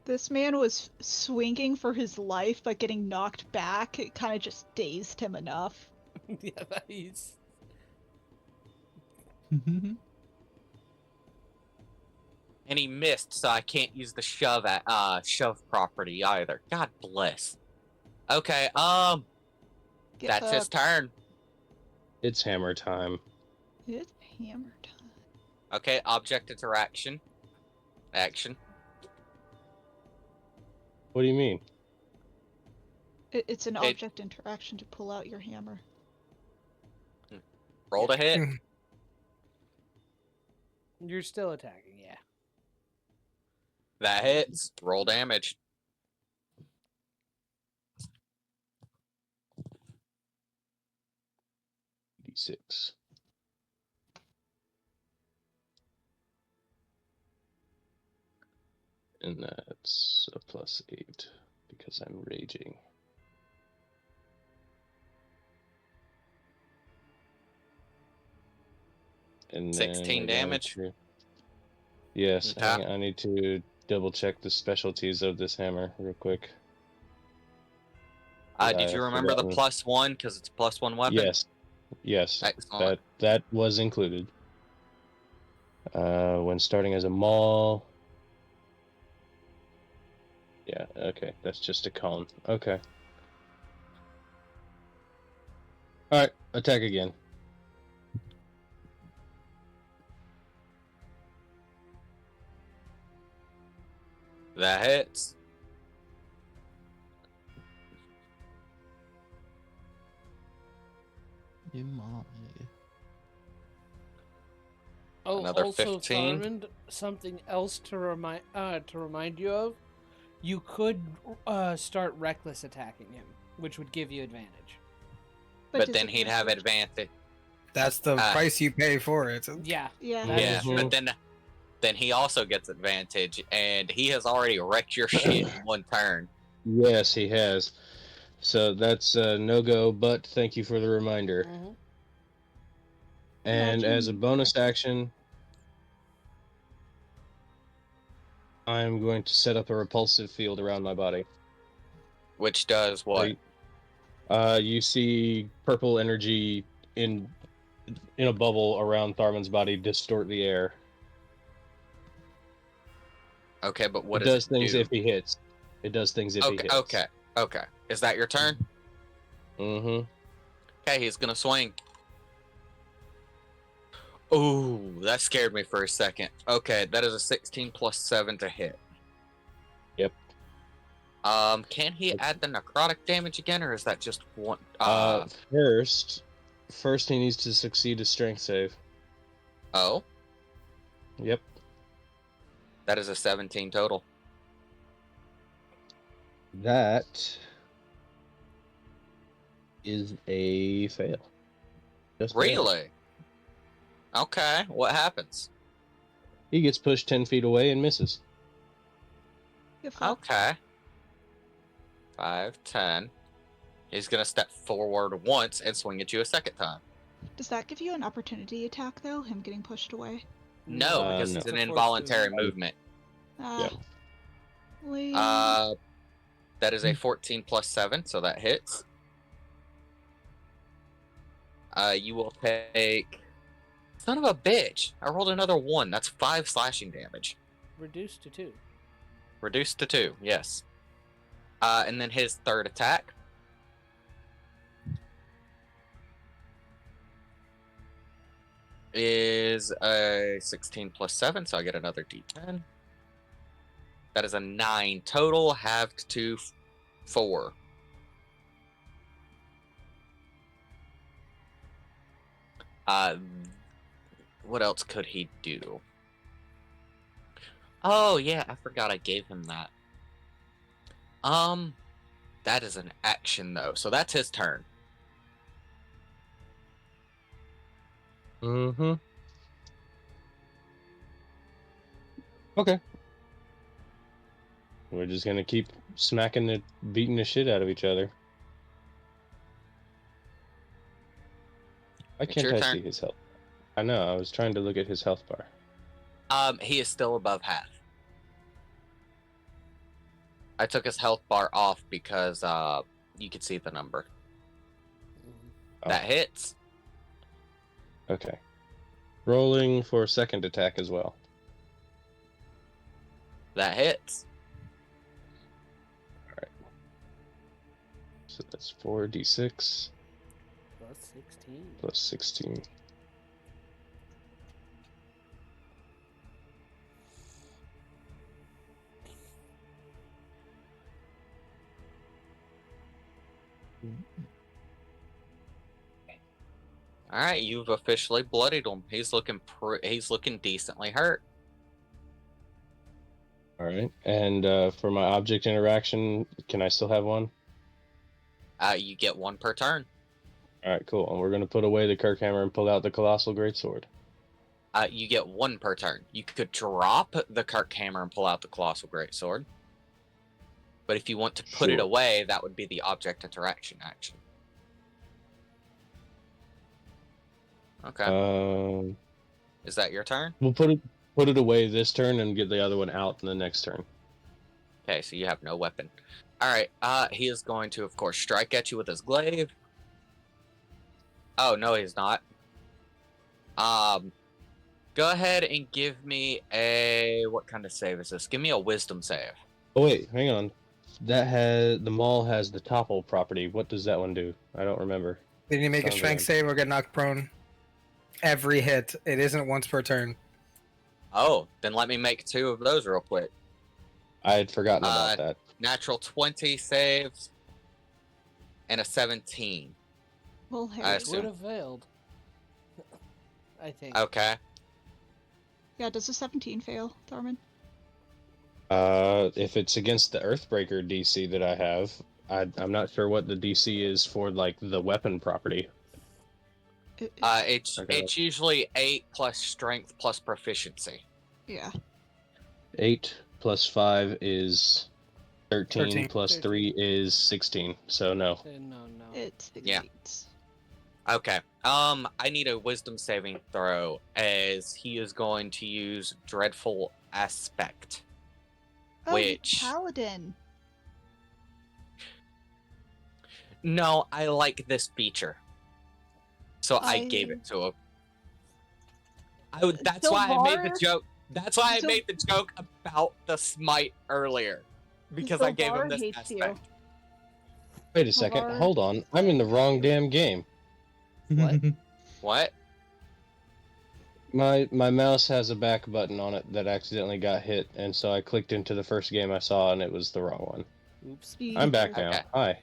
S2: This man was swinging for his life, but getting knocked back, it kind of just dazed him enough.
S3: Yeah, he's...
S1: And he missed, so I can't use the shove property either. God bless. Okay,
S2: Get
S1: that's his
S2: up.
S1: turn.
S6: It's hammer time.
S2: It's hammer time.
S1: Okay, object interaction. Action.
S6: What do you mean?
S2: It's an object interaction to pull out your hammer.
S1: Roll to hit.
S3: You're still attacking, yeah.
S1: That hits. Roll damage.
S6: D6. And that's a +8 because I'm raging. And
S1: 16
S6: then
S1: damage.
S6: Yes,
S1: Okay.
S6: hang on, I need to double check the specialties of this hammer real quick.
S1: Did you remember the +1 because it's a +1 weapon?
S6: Yes,
S1: Excellent.
S6: that was included. When starting as a maul. Yeah, okay, that's just a cone. Okay. Alright, attack again.
S1: That hits.
S3: Oh,
S1: Another
S3: also,
S1: 15.
S3: Thormund, something else to remind you of. You could start reckless attacking him, which would give you advantage.
S1: but then he'd have advantage.
S5: That's the price you pay for it.
S3: Yeah.
S2: Yeah.
S3: That
S1: Yeah,
S3: is true.
S1: but then he also gets advantage, and he has already wrecked your shit in one turn.
S6: Yes, he has. So that's no go, but thank you for the reminder.
S3: Mhm.
S6: And as a
S2: Imagine-
S6: bonus action, I'm going to set up a repulsive field around my body.
S1: Which does what?
S6: You see purple energy in a bubble around Tharman's body distort the air.
S1: Okay, but what
S6: It
S1: does
S6: does
S1: it
S6: things
S1: do?
S6: if he hits. It does things if he hits.
S1: Okay. Is that your turn?
S6: Mm-hmm.
S1: Okay, he's gonna swing. Ooh, that scared me for a second. Okay, that is a 16 plus 7 to hit.
S6: Yep.
S1: Can he add the necrotic damage again, or is that just one?
S6: First he needs to succeed a strength save.
S1: Oh,
S6: Yep.
S1: that is a 17 total.
S6: That is a fail. Just fail.
S1: Really? Okay, what happens?
S6: He gets pushed 10 feet away and misses.
S2: Get fucked.
S1: Okay. 5, 10. He's gonna step forward once and swing at you a second time.
S2: Does that give you an opportunity attack though? Him getting pushed away?
S1: No, because
S6: no.
S1: it's an
S3: It's a
S1: involuntary
S3: force
S1: movement.
S6: Yeah.
S2: Lame.
S1: That is a 14 plus 7, so that hits. You will take... Son of a bitch! I rolled another 1. That's 5 slashing damage.
S3: Reduced to 2.
S1: Reduced to 2, yes. And then his third attack. Is a 16 plus 7, so I get another d10. That is a 9 total, halved to 4. What else could he do? Oh yeah, I forgot I gave him that. That is an action though, so that's his turn.
S6: Mm-hmm. Okay. We're just gonna keep beating the shit out of each other. Why
S1: It's
S6: can't
S1: your
S6: I
S1: turn.
S6: see his health? I know, I was trying to look at his health bar.
S1: He is still above half. I took his health bar off because you could see the number.
S6: Oh.
S1: That hits.
S6: Okay. Rolling for second attack as well.
S1: That hits.
S6: So that's 4d6
S3: Plus 16.
S6: plus 16.
S1: All right, you've officially bloodied him. He's looking decently hurt.
S6: All right. And for my object interaction, can I still have one?
S1: You get 1 per turn.
S6: All right, cool. And we're going to put away the Kirkhammer and pull out the Colossal Greatsword.
S1: You get 1 per turn. You could drop the Kirkhammer and pull out the Colossal Greatsword. But if you want to put it
S6: Sure.
S1: away, that would be the object interaction action. Okay. Is that your turn?
S6: We'll put it away this turn and get the other one out in the next turn.
S1: Okay, so you have no weapon. Alright, he is going to, of course, strike at you with his glaive. Oh, no, he's not. Go ahead and give me a... What kind of save is this? Give me a wisdom save.
S6: Oh wait, hang on. The maul has the topple property. What does that one do? I don't remember.
S5: Did you make a
S6: Sounds
S5: strength
S6: right.
S5: save or get knocked prone? Every hit. It isn't once per turn.
S1: Oh, then let me make 2 of those real quick.
S6: I had forgotten about that.
S1: Natural 20 saves and a 17.
S2: Well,
S1: I
S2: Harry.
S1: assume.
S3: Would have failed. I think.
S1: Okay.
S2: Yeah, does a 17 fail, Thorman?
S6: If it's against the Earthbreaker DC that I have, I'm not sure what the DC is for like the weapon property.
S1: It's
S6: Okay.
S1: it's usually 8 plus strength plus proficiency.
S2: Yeah.
S6: 8 plus 5 is 13,
S5: 13.
S6: plus 3 is 16. So no.
S3: No.
S2: It's the
S1: Yeah.
S2: gates.
S1: Okay. I need a wisdom saving throw as he is going to use Dreadful Aspect.
S2: Oh,
S1: Which-
S2: paladin.
S1: No, I like this feature. So I gave it to him. That's why I made the
S2: Sylvar-
S1: joke. That's why I
S2: Syl-
S1: made the joke about the smite earlier. Because I gave him
S2: Sylvar
S1: this
S2: hates you.
S1: aspect.
S6: Wait a second.
S2: Or-
S6: Hold on. I'm in the wrong damn game.
S3: What?
S1: What?
S6: My mouse has a back button on it that accidentally got hit, and so I clicked into the first game I saw, and it was the wrong one.
S3: Oops.
S6: I'm back now.
S1: Okay.
S6: Hi.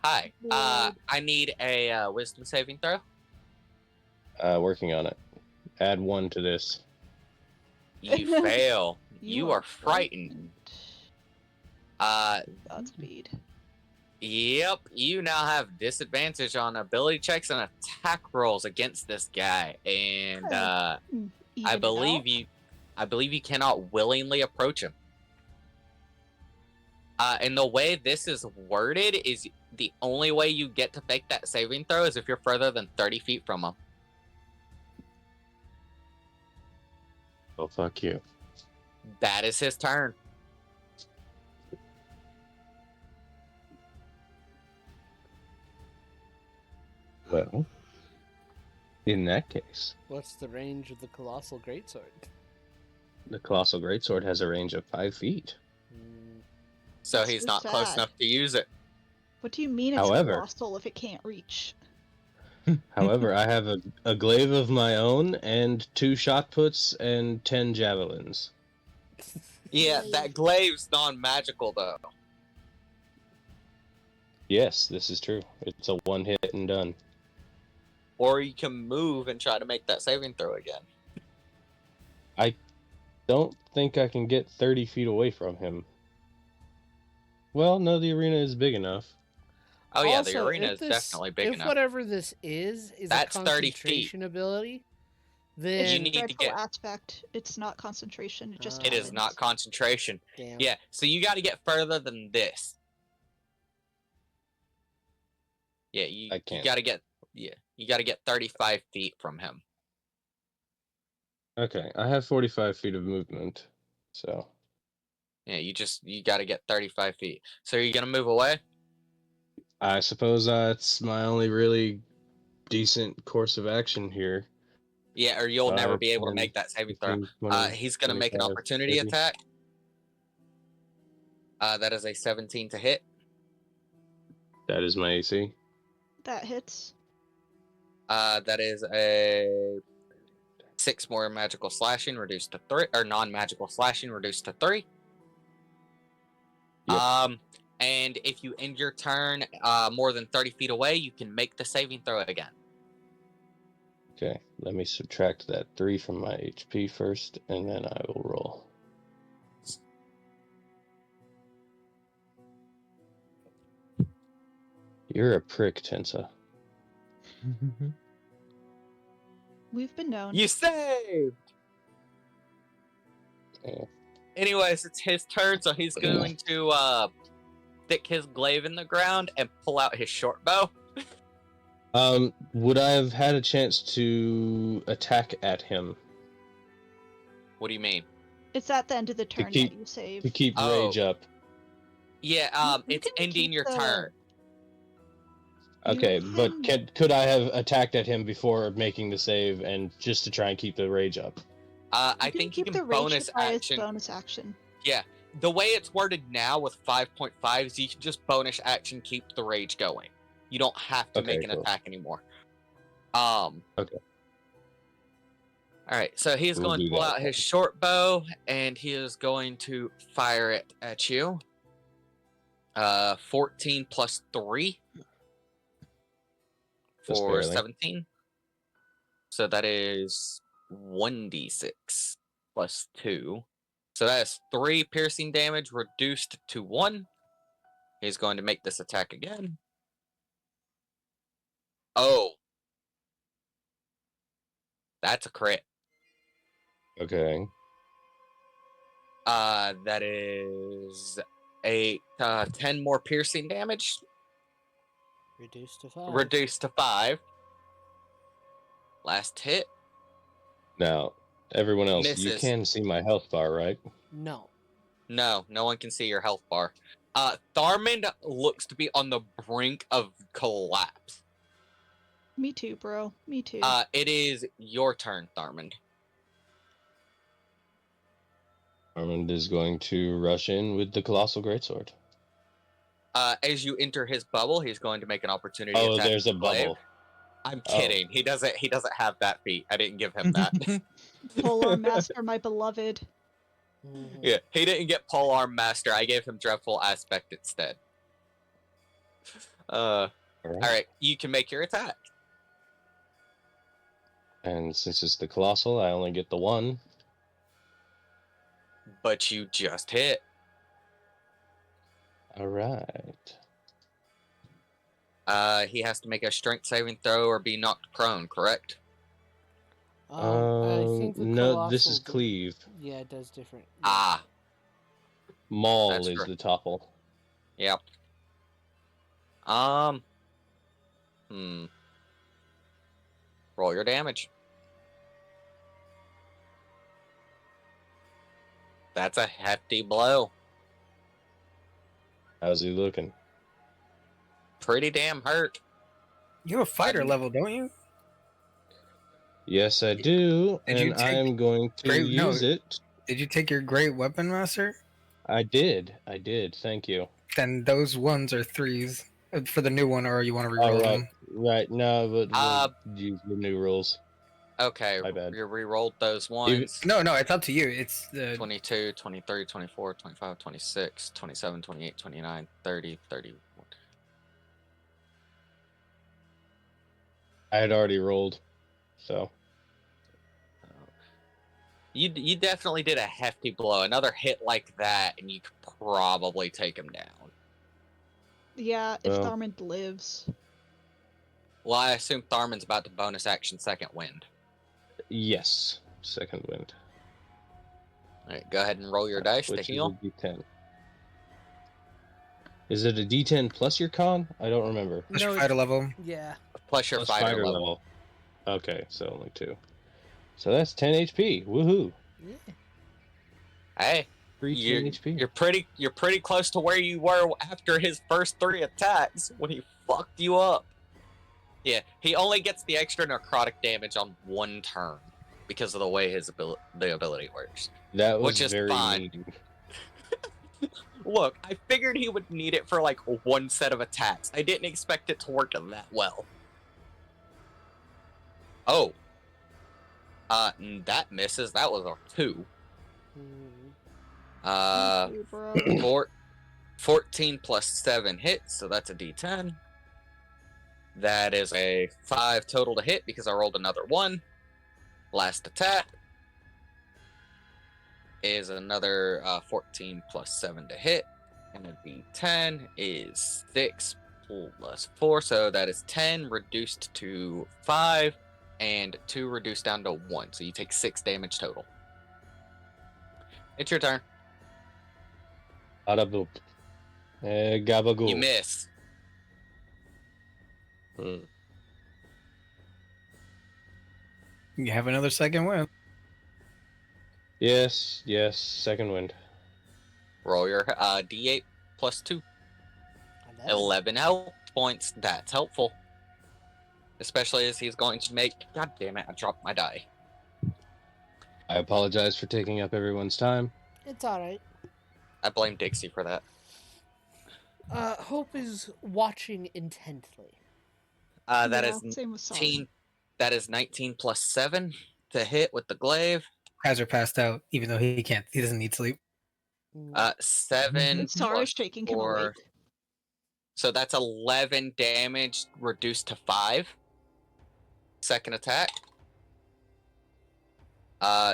S1: Hi.
S2: Lord.
S1: I need a wisdom saving throw.
S6: Working on it. Add 1 to this.
S1: You fail. You are frightened.
S2: Godspeed.
S1: Yep, you now have disadvantage on ability checks and attack rolls against this guy, and I
S2: Even
S1: believe
S2: it
S1: I believe you cannot willingly approach him. And the way this is worded is the only way you get to fake that saving throw is if you're further than 30 feet from him.
S6: Oh, fuck you.
S1: That is his turn.
S6: Well, in that case,
S3: What's the range of the colossal greatsword?
S6: the Colossal Greatsword has a range of 5 feet.
S1: So
S2: That's
S1: he's
S2: so
S1: not close
S2: sad.
S1: enough to use it.
S2: What do you mean it's
S6: However-
S2: colossal if it can't reach?
S6: However, I have a glaive of my own and 2 shot puts and 10 javelins.
S1: Yeah, that glaive's non-magical though.
S6: Yes, this is true. It's a 1 hit and done.
S1: Or you can move and try to make that saving throw again.
S6: Don't think I can get 30 feet away from him. Well, no, the arena is big enough.
S1: Oh yeah,
S3: Also,
S1: the arena
S3: if
S1: is
S3: this-
S1: definitely big
S3: if
S1: enough.
S3: whatever this is
S1: That's
S3: a
S1: 30 feet.
S3: concentration ability,
S2: It's
S3: then
S1: You need to
S2: dreadful
S1: get-
S2: aspect. It's not concentration. It just
S1: It is
S2: happens.
S1: not concentration.
S3: damn.
S1: Yeah, so you got to get further than this. Yeah, you
S6: I can't.
S1: got to get you got to get 35 feet from him.
S6: Okay, I have 45 feet of movement, so
S1: Yeah, you got to get 35 feet. So are you gonna move away?
S6: I suppose that's my only really decent course of action here.
S1: Yeah, or you'll never
S6: 5,
S1: be able to
S6: 10,
S1: make that saving throw.
S6: 15, 20,
S1: He's gonna make an
S6: 25,
S1: opportunity
S6: 30.
S1: attack. That is a 17 to hit.
S6: That is my AC.
S2: That hits.
S1: That is a 6 more magical slashing reduced to 3, or non-magical slashing reduced to 3.
S6: Yep.
S1: And if you end your turn more than 30 feet away, you can make the saving throw again.
S6: Okay, let me subtract that 3 from my HP first, and then I will roll. You're a prick, Tensa.
S2: We've been known.
S1: You saved!
S6: Yeah.
S1: Anyways, it's his turn, so he's going to stick his glaive in the ground and pull out his short bow.
S6: Would I have had a chance to attack at him
S1: What do you mean?
S2: It's at the end of the turn
S6: keep-
S2: that you save.
S6: to keep
S1: Oh.
S6: rage up?
S1: Yeah,
S2: You
S1: it's
S2: can
S1: ending
S2: keep
S1: your
S2: the-
S1: turn.
S6: Okay,
S2: You
S6: but
S2: can-
S6: could I have attacked at him before making the save, and just to try and keep the rage up?
S1: I
S2: can
S1: think you
S2: keep
S1: can
S2: the rage
S1: bonus
S2: hit by its
S1: action.
S2: bonus action.
S1: The way it's worded now with 5.5 is you can just bonus action keep the rage going. You don't have to
S6: Okay,
S1: make an
S6: cool.
S1: attack anymore.
S6: Okay.
S1: Alright, so he's
S6: We'll
S1: going to
S6: do
S1: pull
S6: that
S1: out his
S6: then.
S1: short bow and he is going to fire it at you. 14 plus 3
S6: Just
S1: for
S6: barely.
S1: 17. So that is 1d6 plus 2. So that is 3 piercing damage reduced to 1. He's going to make this attack again. Oh. That's a crit.
S6: Okay.
S1: That is 10 more piercing damage.
S3: Reduced to 5.
S1: Reduced to 5. Last hit.
S6: Now, everyone else, you
S1: Misses.
S6: can see my health bar, right?
S3: No.
S1: No one can see your health bar. Tharmand looks to be on the brink of collapse.
S2: Me too, bro. Me too.
S1: It is your turn, Tharmand.
S6: Armand is going to rush in with the Colossal Greatsword.
S1: As you enter his bubble, he's going to make an opportunity
S6: Oh,
S1: attack.
S6: there's a
S1: glaive.
S6: bubble.
S1: I'm kidding. He doesn't have that feat. I didn't give him that.
S2: Polar Master, my beloved.
S1: Yeah, he didn't get Polearm Master. I gave him Dreadful Aspect instead. Alright, you can make your attack.
S6: And since it's the Colossal, I only get the 1.
S1: But you just hit.
S6: Alright.
S1: He has to make a strength saving throw or be knocked prone, correct?
S3: I think the
S6: No, this
S3: colossal
S6: is Cleave.
S3: Yeah, it does different.
S1: Ah.
S6: Maul
S1: That's
S6: is
S1: correct.
S6: the topple.
S1: Yep. Roll your damage. That's a hefty blow.
S6: How's he looking?
S1: Pretty damn hurt.
S5: You have fighter level, don't you?
S6: Yes, I do,
S5: Did you
S6: and
S5: take
S6: I'm going to
S5: great- no.
S6: use it.
S5: Did you take your Great Weapon Master?
S6: I did. Thank you.
S5: Then those 1s are 3s for the new one, or you want to reroll
S6: All right,
S5: them?
S6: right. No, but we'll use the new rules.
S1: Okay,
S6: My bad.
S1: you re-rolled those ones.
S5: No, it's up to you. It's the
S1: 22, 23, 24, 25, 26, 27, 28, 29, 30, 31.
S6: I had already rolled, so.
S1: You definitely did a hefty blow. Another hit like that, and you could probably take him down.
S2: Yeah, if
S6: Well.
S2: Tharmand lives.
S1: Well, I assume Tharman's about to bonus action second wind.
S6: Yes, second wind.
S1: Alright, go ahead and roll your dice to
S6: Which
S1: heal.
S6: is a D10. Is it a D10 plus your con? I don't remember.
S5: plus
S3: No,
S5: your fighter level.
S3: Yeah.
S1: Plus your
S6: Plus
S1: fighter level.
S6: Okay, so only 2. So that's 10 HP. Woohoo!
S3: Yeah.
S1: Hey,
S6: 10 HP.
S1: you're pretty close to where you were after his first 3 attacks when he fucked you up. Yeah, he only gets the extra necrotic damage on 1 turn because of the way the ability works.
S6: That was
S1: which is
S6: very
S1: fine.
S6: mean.
S1: Look, I figured he would need it for like 1 set of attacks. I didn't expect it to work that well. Oh. That misses. That was a 2.
S2: Thank you, bro.
S1: 14 plus 7 hits, so that's a D10. That is a 5 total to hit because I rolled another 1. Last attack is another 14 plus 7 to hit. And a D10 is 6 plus 4, so that is 10 reduced to 5 and 2 reduced down to 1. So you take 6 damage total. It's your turn.
S6: Bada boop. Gabagool.
S1: You miss.
S5: You have another second win.
S6: Yes, second wind.
S1: Roll your D8 plus 2. 11 health points. That's helpful. Especially as he's going to make... God damn it, I dropped my die.
S6: I apologize for taking up everyone's time.
S3: It's alright.
S1: I blame Dixie for that.
S3: Hope is watching intently.
S1: That
S2: Yeah,
S1: is
S2: same with Sar.
S1: 19. That is 19 plus 7 to hit with the glaive.
S5: Kaiser passed out, even though he can't. He doesn't need sleep.
S1: 7
S2: Sar
S1: plus
S2: is shaking him
S1: 4.
S2: awake.
S1: So that's 11 damage reduced to 5. Second attack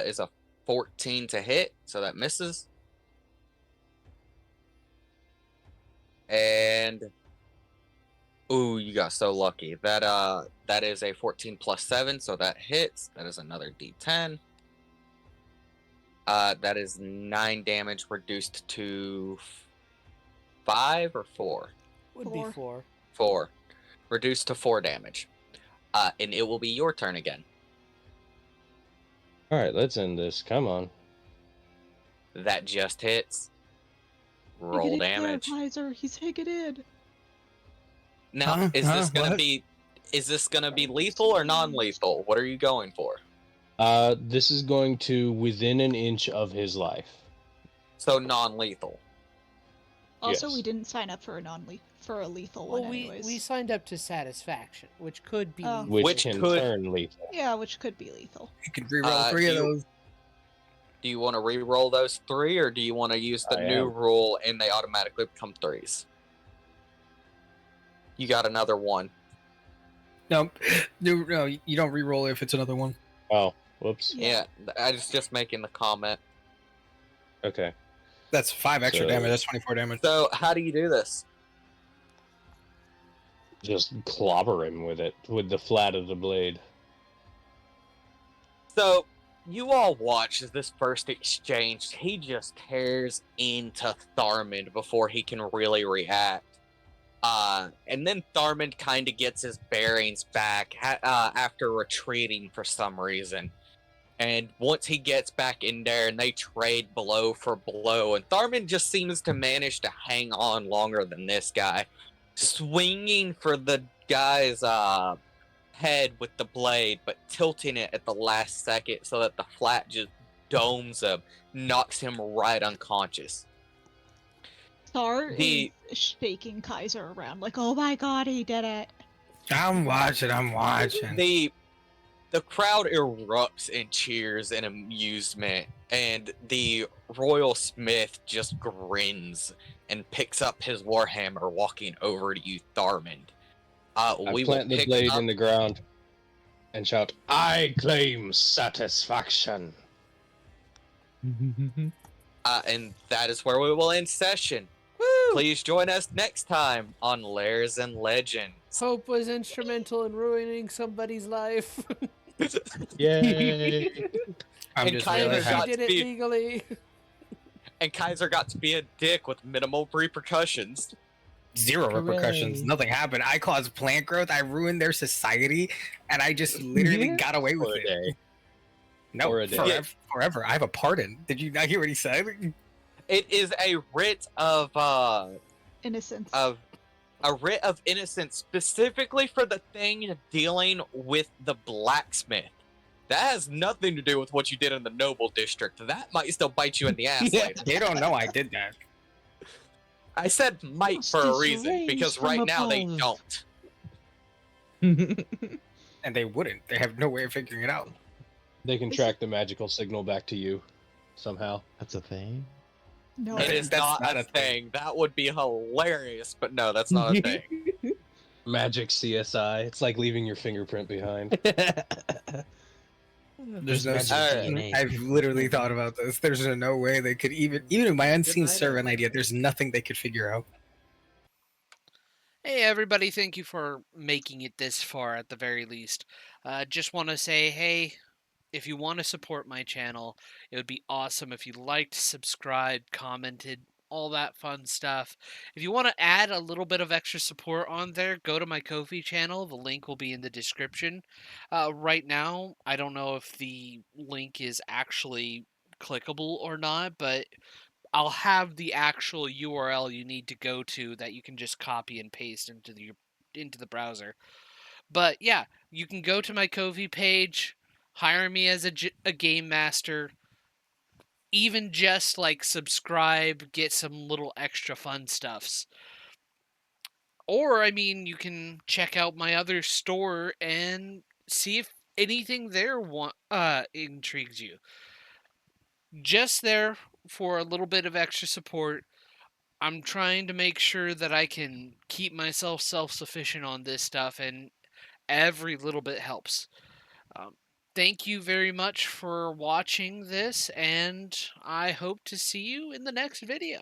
S1: is a 14 to hit, so that misses. And ooh, you got so lucky. That is a 14 plus 7, so that hits. That is another D10. That is 9 damage reduced to 5 or 4?
S3: Would be 4.
S1: 4. Reduced to 4 damage. And it will be your turn again.
S6: All right, let's end this. Come on.
S1: That just hits.
S2: Take
S1: Roll
S2: it in there,
S1: damage.
S2: Kaiser. He's taking it in.
S1: Now,
S5: Huh?
S1: is this gonna
S5: What?
S1: be lethal or non-lethal? What are you going for?
S6: This is going to within an inch of his life.
S1: So non-lethal.
S2: Also,
S6: Yes.
S2: we didn't sign up for a lethal
S3: Well,
S2: one
S3: we
S2: anyways.
S3: signed up to satisfaction, which could be
S2: Oh.
S3: lethal.
S6: Which can
S1: could-
S6: turn lethal.
S2: Yeah, which could be lethal.
S5: You could reroll 3 of
S1: do you-
S5: those.
S1: Do you want to re-roll those 3, or do you want to use the
S6: I
S1: new
S6: am.
S1: rule and they automatically become 3s? You got another 1.
S5: No, you don't reroll if it's another one.
S6: Oh, whoops.
S1: Yeah, I was just making the comment.
S6: Okay.
S5: That's 5 extra
S6: So-
S5: damage. That's 24 damage.
S1: So, how do you do this?
S6: Just clobber him with it, with the flat of the blade.
S1: So, you all watch as this first exchange, he just tears into Tharmand before he can really react. And then Tharmand kind of gets his bearings back after retreating for some reason. And once he gets back in there and they trade blow for blow, and Tharmand just seems to manage to hang on longer than this guy, swinging for the guy's head with the blade, but tilting it at the last second so that the flat just domes him, knocks him right unconscious.
S2: Star
S1: The-
S2: is shaking Kaiser around like, oh my god, he did it.
S5: I'm watching.
S1: The crowd erupts in cheers and amusement, and the royal smith just grins and picks up his warhammer, walking over to you, Tharmand.
S6: I
S1: We will
S6: plant the
S1: pick
S6: blade
S1: up.
S6: in the ground and shout, I claim satisfaction.
S1: And that is where we will end session.
S3: Woo!
S1: Please join us next time on Lairs and Legends.
S3: Hope was instrumental in ruining somebody's life.
S6: Yay!
S5: I'm
S1: and
S5: just
S1: Kaiser
S5: really
S3: she
S1: got
S5: happy.
S3: did it
S1: to be-
S3: legally.
S1: And Kaiser got to be a dick with minimal repercussions.
S5: 0 repercussions.
S4: Hooray.
S5: Nothing happened. I caused plant growth. I ruined their society, and I just literally
S4: Yeah.
S5: got away with
S6: For a
S5: it.
S6: day.
S5: No,
S6: For a day.
S5: forever. I have a pardon. Did you not hear what he said?
S1: It is a writ of
S2: Innocence.
S1: innocence, specifically for the thing dealing with the blacksmith. That has nothing to do with what you did in the noble district. That might still bite you in the ass
S5: Yeah,
S1: later.
S5: they don't know I did that.
S1: I said might for a
S4: Justice
S1: reason,
S4: reigns
S1: because
S4: from
S1: right now they
S4: above.
S1: don't.
S5: And they wouldn't. They have no way of figuring it out.
S6: They can track the magical signal back to you somehow.
S4: That's a thing.
S2: no,
S1: It is
S5: That's
S1: not,
S5: not
S1: a
S5: a
S1: thing. That would be hilarious, but no, that's not a thing.
S6: Magic CSI. It's like leaving your fingerprint behind.
S5: There's no
S4: magic
S1: Alright.
S4: DNA.
S5: I've literally thought about this. There's no way they could even in my unseen
S3: night,
S5: servant idea. There's nothing they could figure out.
S3: Hey everybody, thank you for making it this far at the very least. Just want to say, hey, if you want to support my channel, it would be awesome if you liked, subscribed, commented, all that fun stuff. If you want to add a little bit of extra support on there, go to my Ko-fi channel. The link will be in the description. Right now, I don't know if the link is actually clickable or not, but I'll have the actual URL you need to go to that you can just copy and paste into the browser. But yeah, you can go to my Ko-fi page, hire me as a game master, even just like subscribe, get some little extra fun stuffs. Or I mean, you can check out my other store and see if anything there intrigues you. Just there for a little bit of extra support. I'm trying to make sure that I can keep myself self-sufficient on this stuff, and every little bit helps. Thank you very much for watching this, and I hope to see you in the next video.